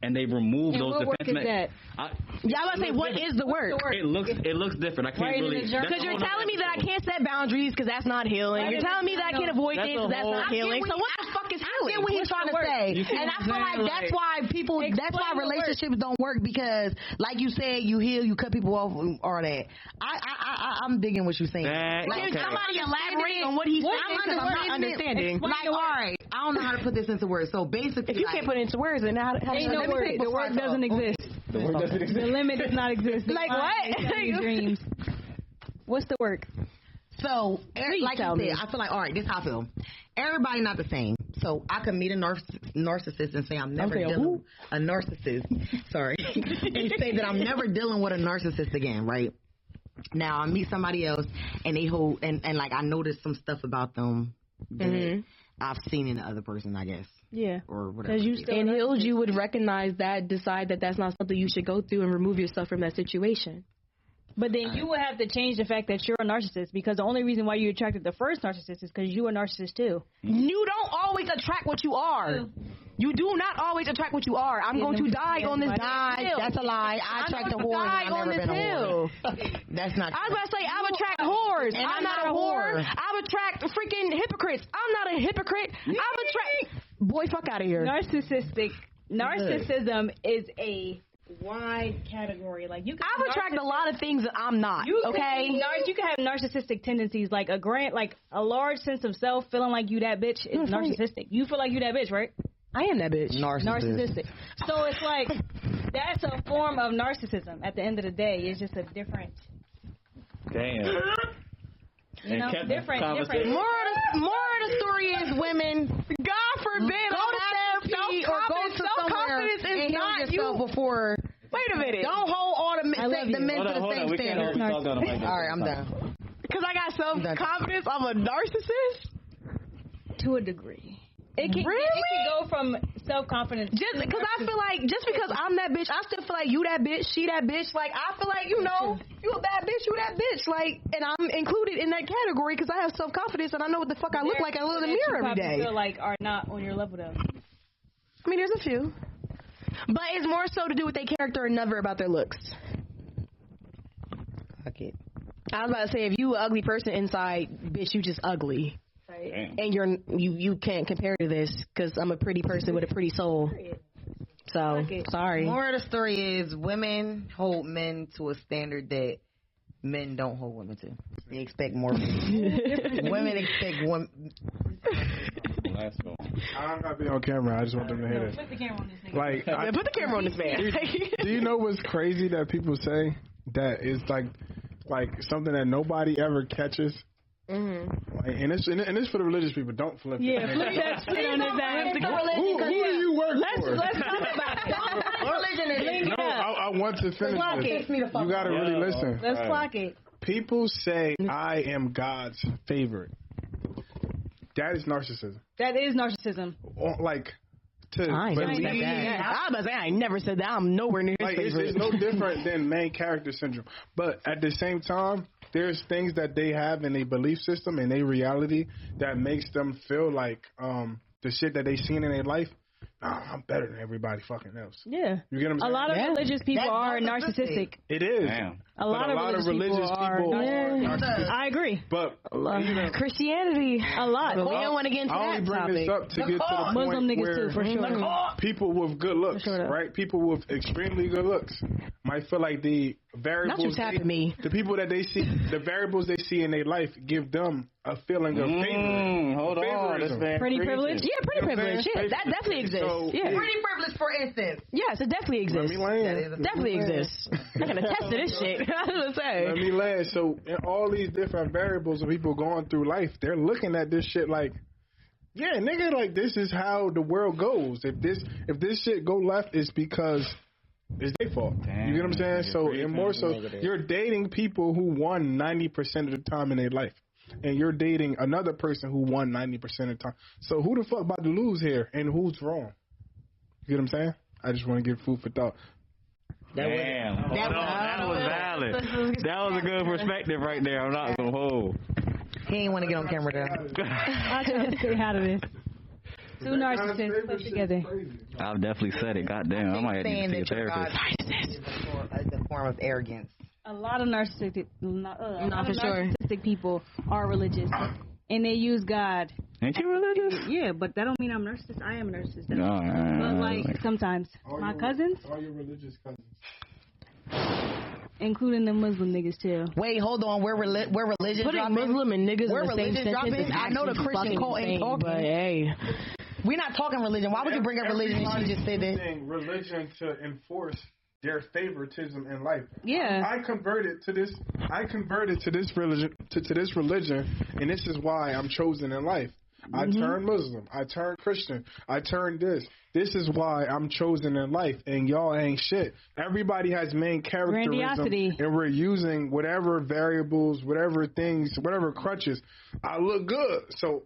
And they remove those defense mechanisms. I was going to say, what is the work? It looks different. I can't really. Because you're telling me that I can't set boundaries because that's not healing. You're telling me that I can't avoid things because that's not healing. So what the fuck is healing? I get what he's trying to say. And I feel like that's why relationships don't work because, like you said, you heal, you cut people off, all that. I I'm digging what you're saying. Can somebody elaborate on what he's saying? Because I'm not understanding. Like, all right, I don't know how to put this into words. So basically, if you can't put it into words, then how do you no word? The word doesn't exist. The word doesn't exist. The limit does not exist. Like what? Dreams. What's the work? So, like you said, I feel like, all right, this is how I feel. Everybody not the same. So I could meet a narcissist and say I'm never dealing a narcissist. Sorry, and say that I'm never dealing with a narcissist again. Right now, I meet somebody else and they hold and like I noticed some stuff about them that I've seen in the other person, I guess. Yeah, or whatever. And healed, you would recognize that, decide that that's not something you should go through, and remove yourself from that situation. But then you would have to change the fact that you're a narcissist, because the only reason why you attracted the first narcissist is because you were a narcissist too. You don't always attract what you are. You do not always attract what you are. I'm going to die on this hill. That's a lie. I attract a whore. I've never been a whore. That's not true. I was about to say, I would attract whores. And I'm not a whore. I would attract freaking hypocrites. I'm not a hypocrite. I would attract... Boy, fuck out of here. Narcissism is a wide category. Like you can I attract a lot of things that I'm not. You can have narcissistic tendencies, like a large sense of self, feeling like you that bitch is narcissistic. You feel like you that bitch, right? I am that bitch. Narcissistic. So it's like that's a form of narcissism. At the end of the day, it's just a different. Damn. Different. More of the story is women. God forbid. Go to therapy or go to somewhere and heal yourself before. Wait a minute. Don't hold all the men to the same standard. All right, I'm done. Because I got self-confidence, I'm a narcissist? To a degree. It can go from self-confidence. Just because I feel like, just because I'm that bitch, I still feel like you that bitch, she that bitch. Like, I feel like, you a bad bitch, you that bitch. Like, and I'm included in that category because I have self-confidence and I know what the fuck I look like. I look in the mirror every day. Feel like are not on your level though. I mean, there's a few. But it's more so to do with their character and never about their looks. Fuck it. I was about to say, if you an ugly person inside, bitch, you just ugly. Right. And you can't compare to this because I'm a pretty person with a pretty soul. So, sorry. More of the story is women hold men to a standard that men don't hold women to. They expect more. Women expect women. I'm not being on camera. I just want them to hear this. Put the camera on this nigga. Like, put the camera on this man. Do you know what's crazy that people say that is like something that nobody ever catches? Mm-hmm. Like, and it's for the religious people. Don't flip it. Yeah, flip that shit on his ass. Who do you work for? Let's talk about it. No, I want to finish this. You got to really listen. Let's clock it. People say I am God's favorite. That is narcissism. That is narcissism. Like, I ain't never said that. I'm nowhere near his favorite. It's no different than main character syndrome. But at the same time, there's things that they have in their belief system and their reality that makes them feel like the shit that they seen in their life. I'm better than everybody fucking else. Yeah. You get what I'm saying? A lot of religious people are narcissistic. It is. Damn. A lot of religious people are narcissistic. I agree. But Christianity, a lot. But we don't want to get into that topic. I only bring this up to get to the Muslim point niggas where too, for sure. People with good looks, right? People with extremely good looks might feel like the variables. Not you tapping me. The people that they see, the variables they see in their life, give them a feeling of favor. Hold on, this man. Pretty privilege? Yeah, pretty privilege. Yeah, that definitely exists. Yeah. Pretty privilege, for instance. Yes, it definitely exists. Let me land. Definitely exists. I can attest to this shit. I was gonna say. Let me land. So, in all these different variables of people going through life, they're looking at this shit like, yeah, nigga, like this is how the world goes. If this shit go left, it's because it's their fault. Damn, you get what I'm saying? So, and more so, you're dating people who won 90% of the time in their life. And you're dating another person who won 90% of the time. So who the fuck about to lose here? And who's wrong? You get what I'm saying? I just want to give food for thought. That was valid. That was a good perspective right there. I'm not going to hold. He ain't want to get on camera though. I tried to say how to this. Two narcissists put together. I've definitely said it. Goddamn, I might have to see a therapist. It's a form of arrogance. A lot of narcissistic people are religious, and they use God. Ain't you religious? Yeah, but that don't mean I'm a narcissist. I am a narcissist. No, but like sometimes my cousins. All your religious cousins. Including the Muslim niggas too. Wait, hold on. Where religion Putting dropping? Muslim and niggas Where in the same religion sentence dropping? is I know the actually Christian fucking cult ain't insane, talking. but hey. We're not talking religion. Why would you bring up religion and she just said that? Using religion to enforce their favoritism in life. Yeah. I converted to this religion to this religion, and this is why I'm chosen in life. I turned Muslim. I turned Christian. I turned this. This is why I'm chosen in life, and y'all ain't shit. Everybody has main characterism, Grandiosity. and we're using whatever variables, whatever things, whatever crutches. I look good, so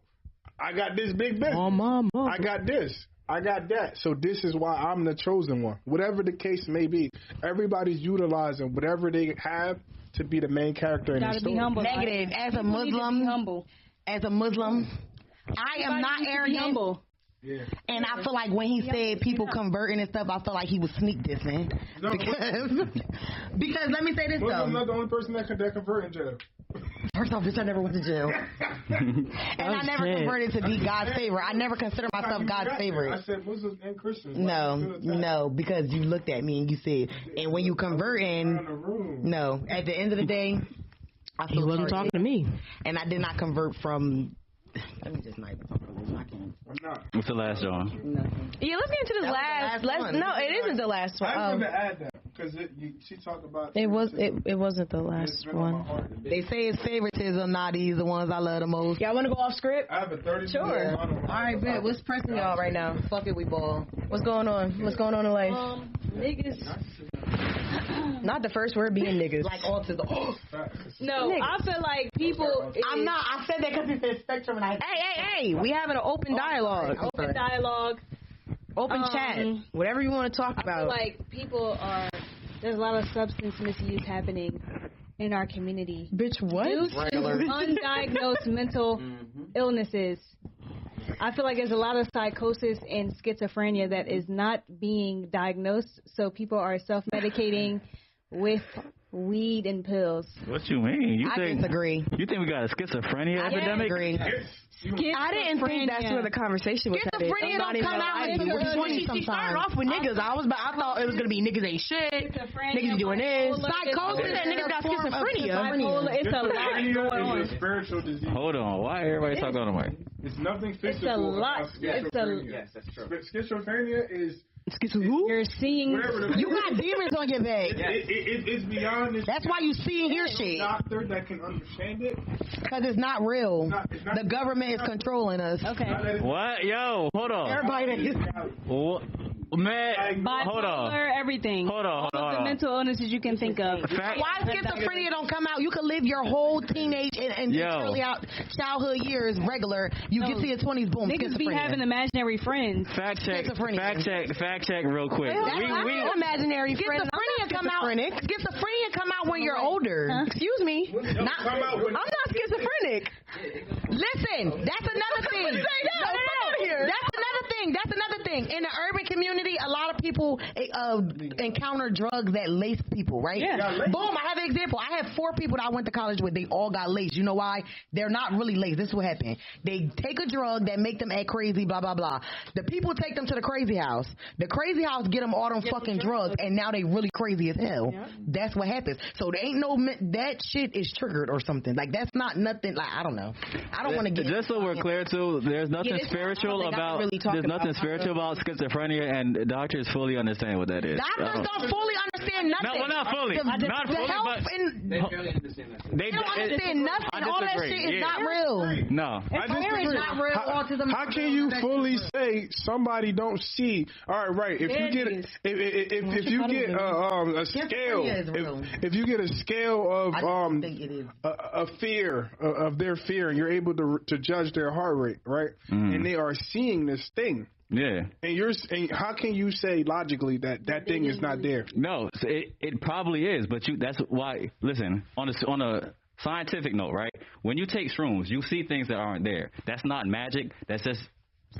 I got this big business. I got this. I got that. So this is why I'm the chosen one. Whatever the case may be, everybody's utilizing whatever they have to be the main character in the story. Be humble. Negative. As a Muslim, I am not arrogant. Yeah. And I feel like when he said people converting and stuff, I feel like he was sneak dissing. No, because let me say this Muslim's though. not the only person that convert in jail. First off, bitch, I never went to jail. And I never converted to be God's favorite. I never consider myself God's favorite. I said Muslims and Christians. No, because you looked at me and you said, and when you converting, no, at the end of the day, I feel He wasn't talking to me. And I did not convert from. Let me just not even talk about religion. I can't. I'm not. What's the last one? Nothing. Yeah, let's get into this last one. No, it isn't the last one. I wanted to add that because she talked about. It wasn't the last one. They say it's favoritism. Nah, these the ones I love the most. Y'all want to go off script? I have a 30. Sure. All right, bet. What's pressing y'all right now? Fuck it, we ball. What's going on? What's going on in life? Niggas. Not the first word being niggas. Like autism. No, Niggas. I feel like people. I'm not. I said that because he said spectrum, and I. Hey, we having an open dialogue. Open dialogue. Open chat. Whatever you want to talk I about. feel like people are. There's a lot of substance misuse happening in our community. Bitch, what? Due to undiagnosed mental illnesses. I feel like there's a lot of psychosis and schizophrenia that is not being diagnosed, so people are self-medicating with weed and pills. What you mean? I disagree. You think we got a schizophrenia epidemic? Agree. I didn't think that's where the conversation was headed. Schizophrenia don't come out with you. She started off with niggas. I thought it was gonna be niggas ain't shit. Niggas doing this. Psychosis and niggas got schizophrenia. It's a lot going on. It's a spiritual disease. Hold on. Why everybody talking on the mic? It's nothing physical. It's a lot. About schizophrenia. Yes, that's true. Schizophrenia is. You're seeing. You got demons on your back. It's beyond this. That's why you see and hear shit. Doctor that can understand it. Because it's not real. It's not The government is controlling us. Okay. What? Yo, hold on. Everybody that is. What? Man, hold on. Bipolar, everything. Hold on. All of the mental illnesses you can think of. Why schizophrenia don't come out? You can live your whole teenage and early out childhood years regular. You get to your 20s, boom, Niggas be having imaginary friends. Fact check real quick. Imaginary friends. Schizophrenia come out when you're older. Excuse me. I'm not schizophrenic. Listen, that's another thing. That's another thing. In the urban community, a lot of people encounter drugs that lace people, right? Yeah. Boom, I have an example. I have 4 people that I went to college with. They all got laced. You know why? They're not really laced. This is what happened. They take a drug that make them act crazy, blah, blah, blah. The people take them to the crazy house. The crazy house get them all them fucking drugs, and now they really crazy as hell. Yeah. That's what happens. So there ain't that shit is triggered or something. Like, that's not nothing, like, I don't know. I don't want to get... Just so we're clear, too, there's nothing spiritual about... There's nothing spiritual about schizophrenia, and doctors fully understand what that is. Doctors don't fully understand nothing. No, well, not fully. Not fully, but... They barely understand that. They don't understand nothing. All that shit is not real. No. I disagree. It's not real autism. How can you fully say somebody don't see? All right. If you get a scale, if you get a scale of a fear of their fear, and you're able to judge their heart rate, right? And they are seeing this thing. Yeah. And how can you say logically that thing is not there? No, it probably is, but that's why. Listen, on a scientific note, right? When you take shrooms, you see things that aren't there. That's not magic. That's just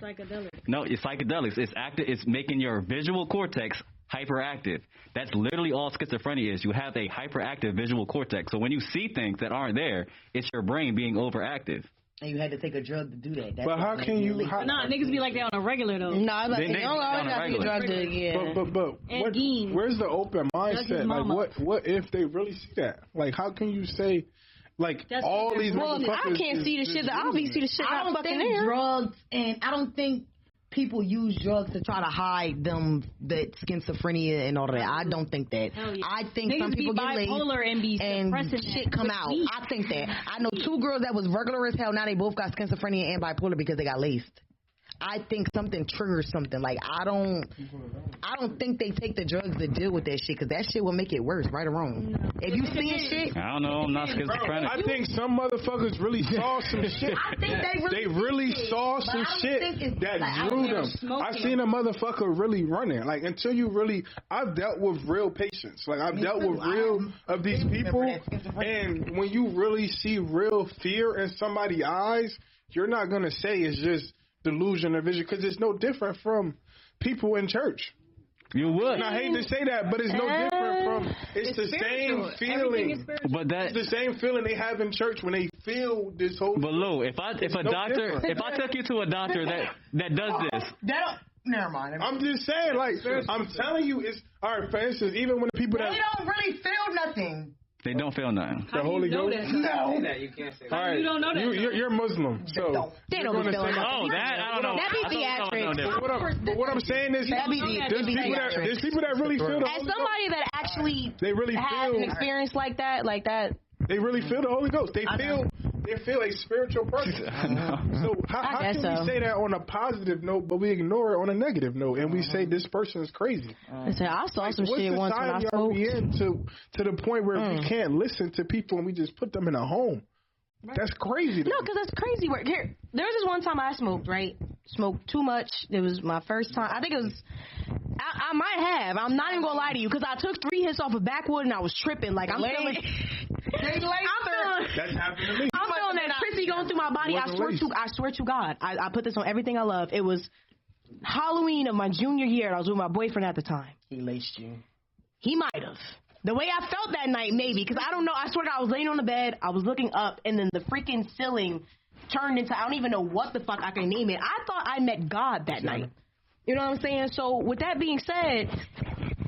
psychedelic. No, it's psychedelics. It's active. It's making your visual cortex hyperactive. That's literally all schizophrenia is. You have a hyperactive visual cortex. So when you see things that aren't there, it's your brain being overactive. And you had to take a drug to do that. That's but how can you? Nah, niggas be like that on a regular though. No, I was like, you don't always got to take a drug to, yeah. But where's the open mindset? Like, what if they really see that? Like, how can you say, like, that's all these motherfuckers? I can't see the shit that obviously see the shit I don't fucking think there. drugs, and I don't think people use drugs to try to hide that schizophrenia and all that. I don't think that. Yeah. I think niggas some people be get laid bipolar and shit come out. I think that. I know 2 girls that was regular as hell. Now they both got schizophrenia and bipolar because they got laced. I think something triggers something. Like, I don't think they take the drugs to deal with that shit, because that shit will make it worse, right or wrong. No. If you seeing shit, I don't know. I'm not schizophrenic. I think some motherfuckers really saw some shit. I think they really saw some shit that drew them. I seen a motherfucker really running. Like, until you really, I've dealt with real patients. Like, I've dealt with real of these people, and when you really see real fear in somebody's eyes, you're not gonna say it's just delusion or vision, because it's no different from people in church. You would. And I hate to say that, but it's no different from. It's the same feeling. But it's the same feeling they have in church when they feel this whole. But Lou, if I took you to a doctor that does this, never mind. I'm just saying, like, I'm telling you, it's all right. For instance, even when the people they don't really feel nothing. They don't feel nothing. The Holy Ghost? No. You can't say that. All right. You don't know that. You're Muslim, so they don't feel nothing. Oh, that I don't know. That be theatrics. But what I'm saying is, there's people that really feel the Holy Ghost. As somebody that actually they really has feel an experience like that. They really feel the Holy Ghost. They feel a spiritual person. So how can we say that on a positive note, but we ignore it on a negative note, and we say this person is crazy? I saw some shit once when I spoke. What society are we in to the point where we can't listen to people and we just put them in a home? Right. That's crazy. No, because that's crazy work. Here, there was this one time I smoked, right? Smoked too much. It was my first time. I think it was, I might have. I'm not even going to lie to you, because I took 3 hits off of backwood and I was tripping. Like, I'm feeling. That's happened to me. I'm feeling that Trissy going through my body. I swear to God. I put this on everything I love. It was Halloween of my junior year, and I was with my boyfriend at the time. He laced you. He might have. The way I felt that night, maybe, because I don't know. I swear to God, I was laying on the bed, I was looking up, and then the freaking ceiling turned into, I don't even know what the fuck I can name it. I thought I met God that night. You know what I'm saying? So with that being said,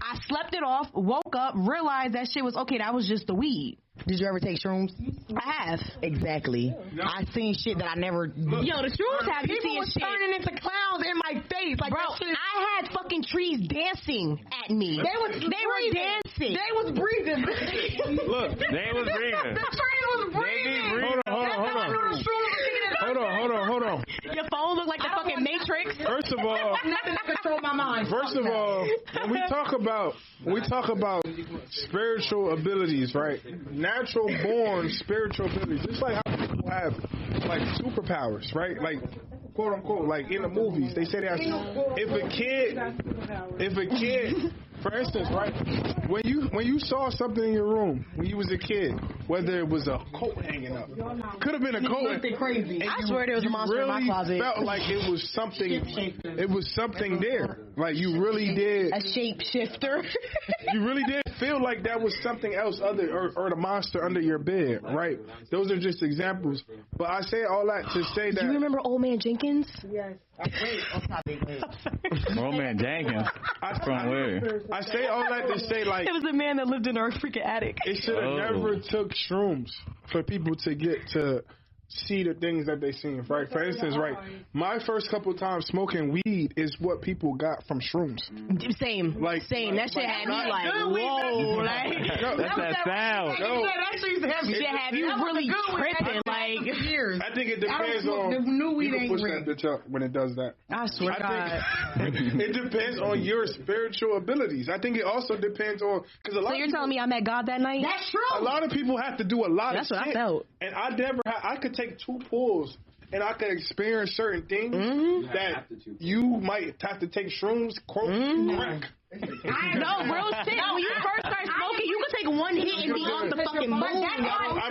I slept it off, woke up, realized that shit was okay. That was just the weed. Did you ever take shrooms? I have. Exactly. No. I seen shit that I never. Yo, the shrooms have you seen shit turning into clowns in my face. Like, bro, I had fucking trees dancing at me. They were dancing. They was breathing. Look, they was breathing. The tree was breathing. Hold on. Your phone looked like the fucking Matrix. First of all, nothing to control my mind. First of all, when we talk about spiritual abilities, right? Natural born spiritual abilities. Just like how people have like superpowers, right? Like, quote unquote, like in the movies, they say that if a kid, for instance, right, when you saw something in your room when you was a kid, whether it was a coat hanging up, could have been a coat. Crazy. I swear there was a monster in my closet. Felt like it was something. It was something there. Like you really did. A shapeshifter. You really did feel like that was something else other or the monster under your bed, right? Those are just examples. But I say all that to say that. Do you remember Old Man Jenkins? Yes. Old Man Jenkins. From where? I say all that to say, like, it was a man that lived in our freaking attic. It should have never took shrooms for people to get to see the things that they seen, right? For instance, right, my first couple of times smoking weed is what people got from shrooms. Same. That shit had me like, whoa. That's that sound. That shit have you really tripping. Like, years. I think it depends on. The new weed ain't push that bitch up when it does that. I swear to God. It depends on your spiritual abilities. I think it also depends on. So you're telling me I met God that night? That's true. A lot of people have to do a lot of shit. That's what I felt. And I could take 2 pulls and I could experience certain things that you might have to take shrooms, crack. No, real shit. When you first start smoking, you could take take one hit and be off the fucking moon.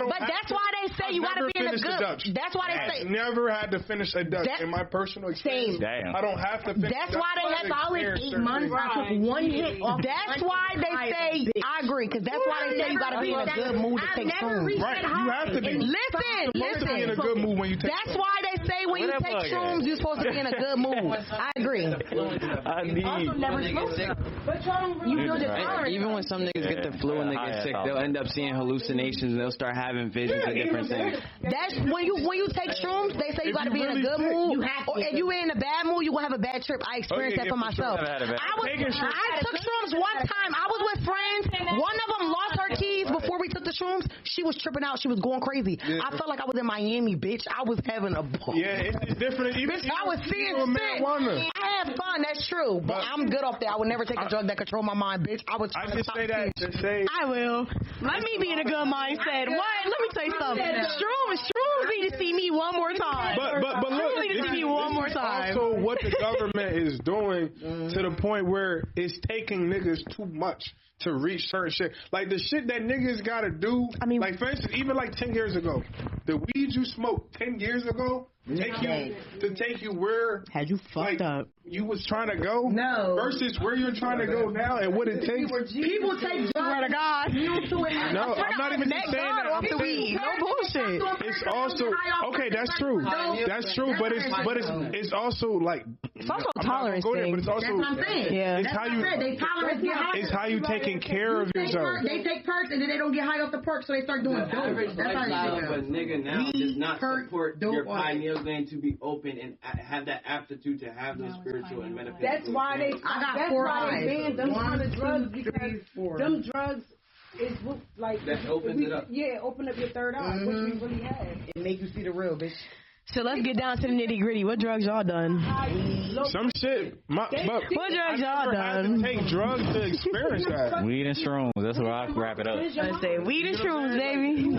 But that's why they say you gotta be in a good. That's why they say. Never had to finish a Dutch in my personal experience. Damn. I don't have to finish. That's why they have solid 8 months. I took one hit off. That's why they say. I agree, because that's why they say you gotta be in a good mood to take shrooms. Right, you have to be. Listen. Be in a good mood when you take. That's why they say when you take shrooms, you're supposed to be in a good mood. I agree. I need. Also, never smoke. You feel the Even when some niggas get the flu and they get sick, they'll end up seeing hallucinations and they'll start having visions of different things. That's when you take shrooms, they say you gotta be in a good mood. Or if you in a bad mood, you gonna have a bad trip. I experienced that for myself. I took shrooms one time. I was with friends. One of them lost her keys before we took the shrooms. She was tripping out. She was going crazy. I felt like I was in Miami, bitch. I was having a ball. Yeah, it's different. Even I was seeing shit. I had fun. That's true. But I'm good off there. I would never take a drug that control my mind, bitch. I just say that to say. I will. Let me be in a good mindset. What? Let me tell you something. Shrooms need to see me one more time. But look, need to see me one more time. Also, what the government is doing to the point where it's taking niggas too much to reach certain shit. Like the shit that niggas gotta do. I mean, like for instance, even like 10 years ago, the weed you smoked 10 years ago take you where had you fucked up. You was trying to go. No. Versus where you're trying to go now and what it takes. People take drugs. Swear to God. No, I'm not even saying that. I'm saying no bullshit. It's also okay. That's true. That's true. But it's also like it's also a tolerance thing. But it's also that's what I'm saying. Yeah. It's how you. They tolerance get high. It's how you taking care of yourself. They take perks and then they don't get high off the perks, so they start doing dope. That's how a nigga now does not support your pineal gland to be open and have that aptitude to have those spiritual and metaphysical. That's why they. I got 4 eyes. Banned them kind of drugs because them drugs is like that opens it up. Yeah, open up your third eye, which we really have. It make you see the real, bitch. So let's get down to the nitty gritty. What drugs y'all done? Some shit. What drugs y'all done? Take drugs to experience that. Weed and shrooms. That's where I wrap it up. I say weed and shrooms, baby.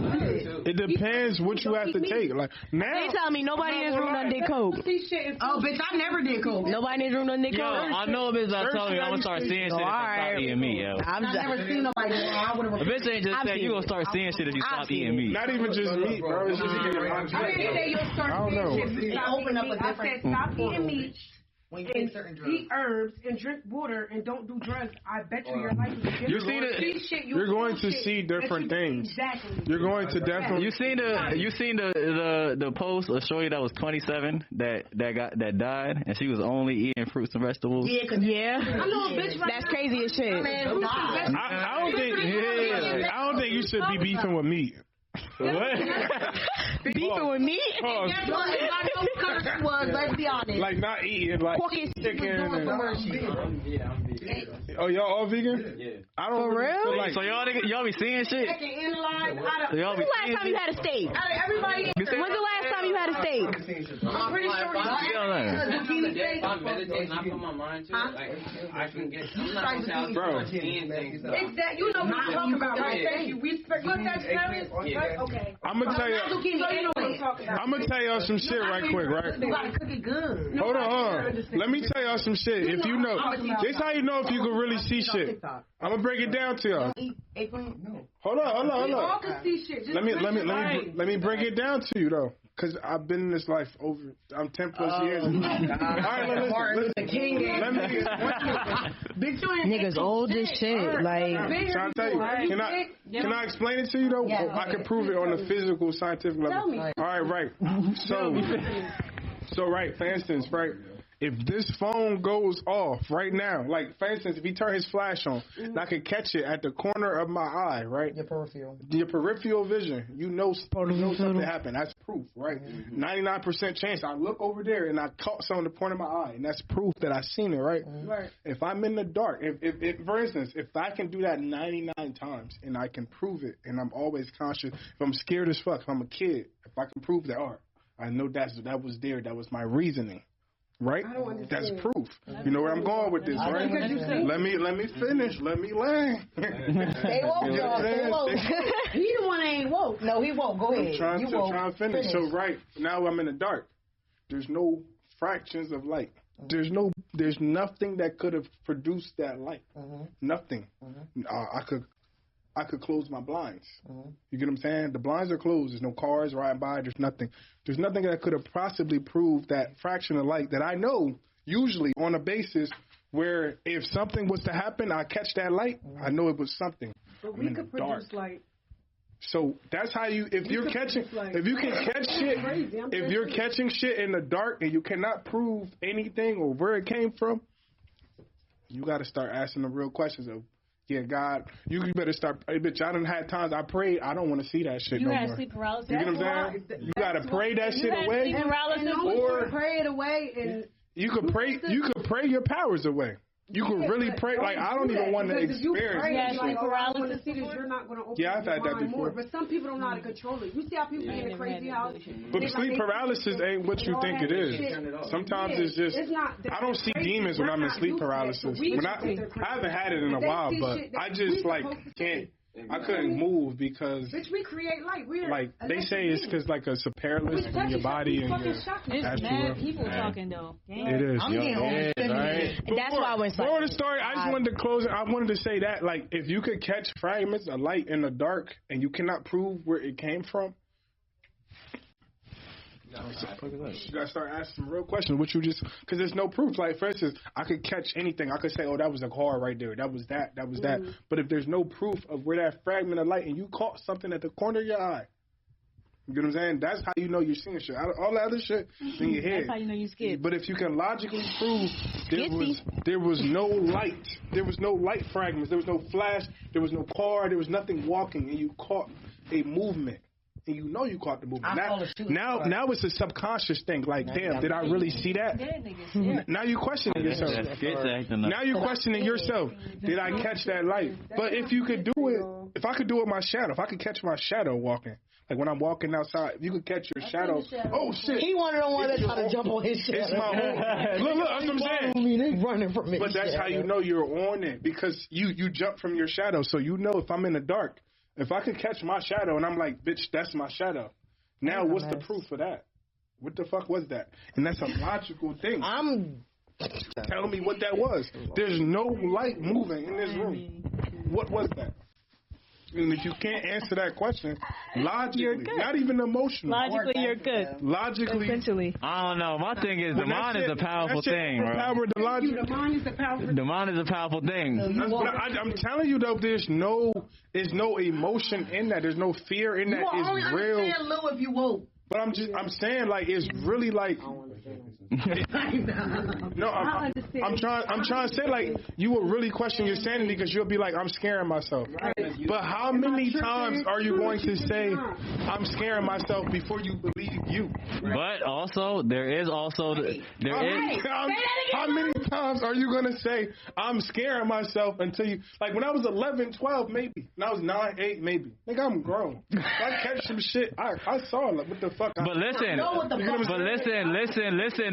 It depends what you have to take. Like now, they tell me nobody in this room done did coke. Oh, bitch, I never did coke. Nobody in this room done did coke. I know a bitch that told me I'm gonna start seeing shit if I stop eating meat, yo. I've never seen nobody. A bitch ain't just saying you gonna start seeing shit if you stop eating meat. Not even just meat, bro. It's just I didn't say you'll start I don't know. Open up a different. I said stop eating meat. When you take certain drugs. Eat herbs and drink water and don't do drugs. I bet you your life is different. You're going to see different things. Exactly. You're going to definitely. You seen the post of shorty that was 27 that died and she was only eating fruits and vegetables. Yeah. I know a bitch. That's crazy as shit. I don't think you should be beefing with meat. What? Beefing with meat? Guess what? If I know what color she was, let's be honest. Like not eating, like chicken. Oh, y'all all vegan? Yeah. I don't. For real? Like, So y'all be seeing shit? When's the last time you had a steak? Everybody. When's the last time you had a steak? I'm pretty sure I'm meditating, I put my mind to it. Like, I can get. I'm not gonna Bro. seeing things. Exactly. You know what I'm talking about, right? Thank you. Respect. Look, that's serious. Okay. I'm gonna tell you. I'm gonna tell y'all some shit right quick, right? You gotta cook it good. Hold on. Let me tell y'all some shit. If you know, this how you know if you can really see shit. I'm gonna break it down to y'all. Hold on. We all can see shit. Just Let me break it down to you though. Cause I've been in this life I'm 10 plus years. All right, Niggas old as shit. Like, trying to tell you. Can I explain it to you though? Yeah, I can prove it on a physical, scientific level. Tell me. All right. So right, for instance, right. If this phone goes off right now, like for instance, if he turn his flash on, and I can catch it at the corner of my eye, right? Your peripheral vision. You know something happened. That's proof, right? 99% chance I look over there and I caught something at the point of my eye, and that's proof that I seen it, right? Right. If I'm in the dark, if for instance, if I can do that 99 times and I can prove it, and I'm always conscious, if I'm scared as fuck, if I'm a kid, if I can prove that, I know that was there, that was my reasoning. Right? That's proof. You know where I'm going with this, right? Let me finish. Let me land. Stay woke, y'all. Stay woke. He the one that ain't woke. No, he woke. Go ahead. I'm trying to finish. So right now I'm in the dark. There's no fractions of light. There's nothing that could have produced that light. Nothing. I could close my blinds. You get what I'm saying? The blinds are closed. There's no cars riding by. There's nothing. There's nothing that could have possibly proved that fraction of light that I know usually on a basis where if something was to happen, I catch that light. I know it was something. But we could produce light. So that's how if you're catching shit in the dark and you cannot prove anything or where it came from, you got to start asking the real questions of, yeah, God, you better start. Hey, bitch, I done had times I prayed. I don't want to see that shit no more. You had sleep paralysis. You get what I'm saying? You got to pray that shit away. Or pray it away and you could pray your powers away. You could really pray. Like, I don't even want to experience it. Like, I want to see this. You're not going to open I've had that before. More. But some people don't know how to control it. You see how people get in a crazy house. But sleep paralysis ain't what you think it is. Sometimes it's just, I don't see demons when I'm in sleep paralysis. I haven't had it in a while, but I just, like, can't. I couldn't move because, bitch, we create light. We're like they say it's because like it's a paralysis in your body and your it's mad people talking though. It is. I'm getting right? That's why I went. For the story, I just wanted to close it. I wanted to say that like if you could catch fragments of light in the dark and you cannot prove where it came from. You gotta start asking some real questions. What you just because there's no proof. Like for instance, I could catch anything. I could say, "Oh, that was a car right there. That was that. That was that." But if there's no proof of where that fragment of light and you caught something at the corner of your eye, you get what I'm saying? That's how you know you're seeing shit. All that other shit in your head. That's how you know you scared. But if you can logically prove there was no light, there was no light fragments, there was no flash, there was no car, there was nothing walking, and you caught a movement. And you know you caught the movement. Now it's a subconscious thing. Like, damn, did I really see that? Now you're questioning yourself. Now you're questioning yourself. Did I catch that light? But if you could do it, if I could do it my shadow, if I could catch my shadow walking, like when I'm walking outside, if you could catch your shadow. Oh, shit. He wanted the one that tried to jump on his shadow. It's my home. Look, that's what I'm saying. They running from it. But that's how you know you're on it because you jump from your shadow. So you know if I'm in the dark, if I could catch my shadow and I'm like, bitch, that's my shadow. Now, what's the proof for that? What the fuck was that? And that's a logical thing. Tell me what that was. There's no light moving in this room. What was that? And if you can't answer that question, logically, not even emotionally. Logically, you're good. Logically. Essentially. I don't know. My thing is, the mind is a powerful thing, bro. The mind is a powerful thing. The mind is a powerful thing. I'm telling you, though, there's no emotion in that. There's no fear in that. It's real. You understand, Lou, if you woke. But I'm saying, like, it's really like. No, I'm trying to say, like, you will really question your sanity because you'll be like, I'm scaring myself. But how many times are you going to say, I'm scaring myself before you believe you? But also, how many times are you going to say, I'm scaring myself until you, like, when I was 11, 12, maybe. When I was 9, 8, maybe. Like, I'm grown. If I catch some shit, I saw, like, what the fuck. But listen,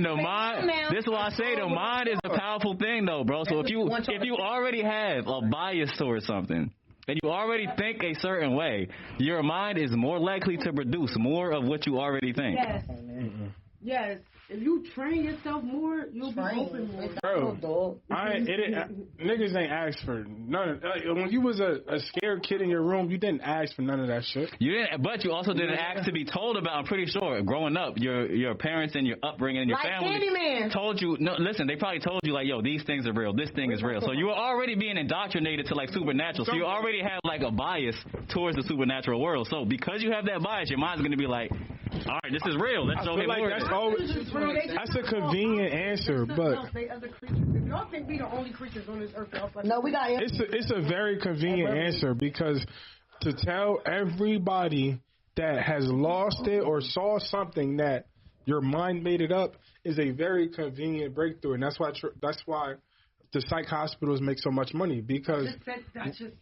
the mind. This is why I say the mind is a powerful thing, though, bro. So if you already have a bias towards something, and you already think a certain way, your mind is more likely to produce more of what you already think. Yes. Yes. If you train yourself more, you'll be open more. Bro, niggas ain't asked for none of that. When you was a scared kid in your room, you didn't ask for none of that shit. You didn't, but you also didn't ask to be told about. I'm pretty sure growing up, your parents and your upbringing and your family told you. No, listen, they probably told you like, yo, these things are real. This thing is real. So you were already being indoctrinated to like supernatural. So you already have like a bias towards the supernatural world. So because you have that bias, your mind's gonna be like, all right, this is real. Let's show him more. That's a convenient answer, but if y'all think we the only creatures on this earth, no, we got it's a very convenient answer because to tell everybody that has lost it or saw something that your mind made it up is a very convenient breakthrough, and that's why the psych hospitals make so much money because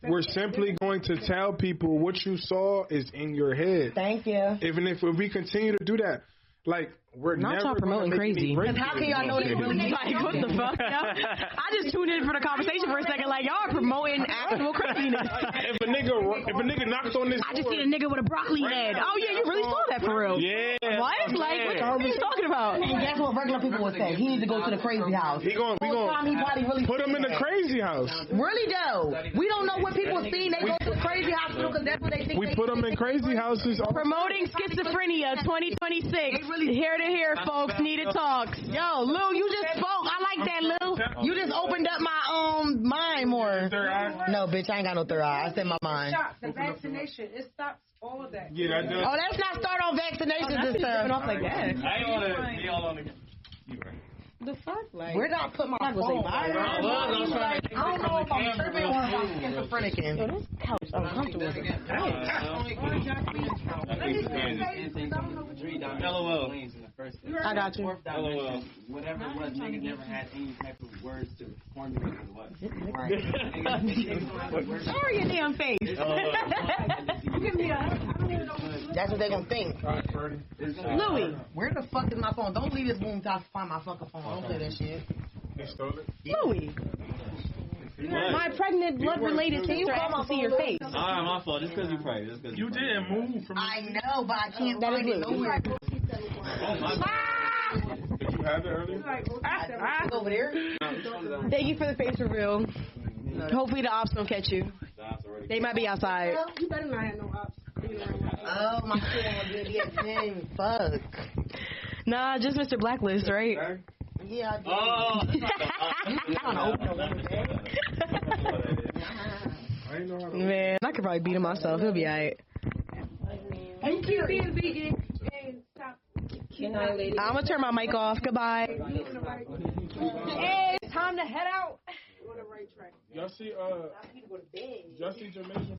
we're simply going to tell people what you saw is in your head. Thank you. Even if we continue to do that, like we're not never promoting crazy. Because how can y'all know they really like what the fuck? I just tuned in for the conversation for a second. Like y'all are promoting actual craziness. If a nigga knocked on this I just seen a nigga with a broccoli head. Oh yeah, you really saw that for real. Yeah. What? Like, what are you talking about? And guess what regular people would say? He needs to go to the crazy house. We gonna put him in the crazy house. Really though, we don't know what people see. They go to the crazy hospital because that's what they think. We put them in crazy houses. Promoting schizophrenia 2026. Here to hear, folks. Needed talks. Yo, Lil, you just spoke. I like that, Lil. You just opened up my mind more. No, bitch, I ain't got no third eye. I said my mind. The vaccination, it stops all of that. Yeah, that does. Oh, let's not start on vaccinations and stuff. Off like that. I ain't want to be all on the. The fuck? Like, Where did I put my phone? I don't know if I'm tripping or if I'm schizophrenic. yo, this couch uncomfortable. LOL. I got you. LOL. Whatever it was, nigga never had any type of words to formulate what. Show your damn face. That's what they gonna think. Louis. Where the fuck is my phone? Don't leave this room until I find my fucking phone. Don't play that shit. They stole it. Louis. My pregnant blood-related sister asked to see your face. Alright, my fault. Just because you pregnant. You didn't move from. I know, but I can't find it nowhere. Did you have it earlier? Over there. Thank you for the face reveal. Hopefully the ops don't catch you. They might be outside. You better not have no ops. Oh, my shit on good yet. Dang, fuck. Nah, just Mr. Blacklist, right? Yeah, I did. Oh, You trying to open a woman's head? Man, I could probably beat him myself. He'll be alright. You keep being vegan and stop. I'm gonna turn my mic off. Goodbye. Hey, it's time to head out. On the right track. Y'all see Jamaican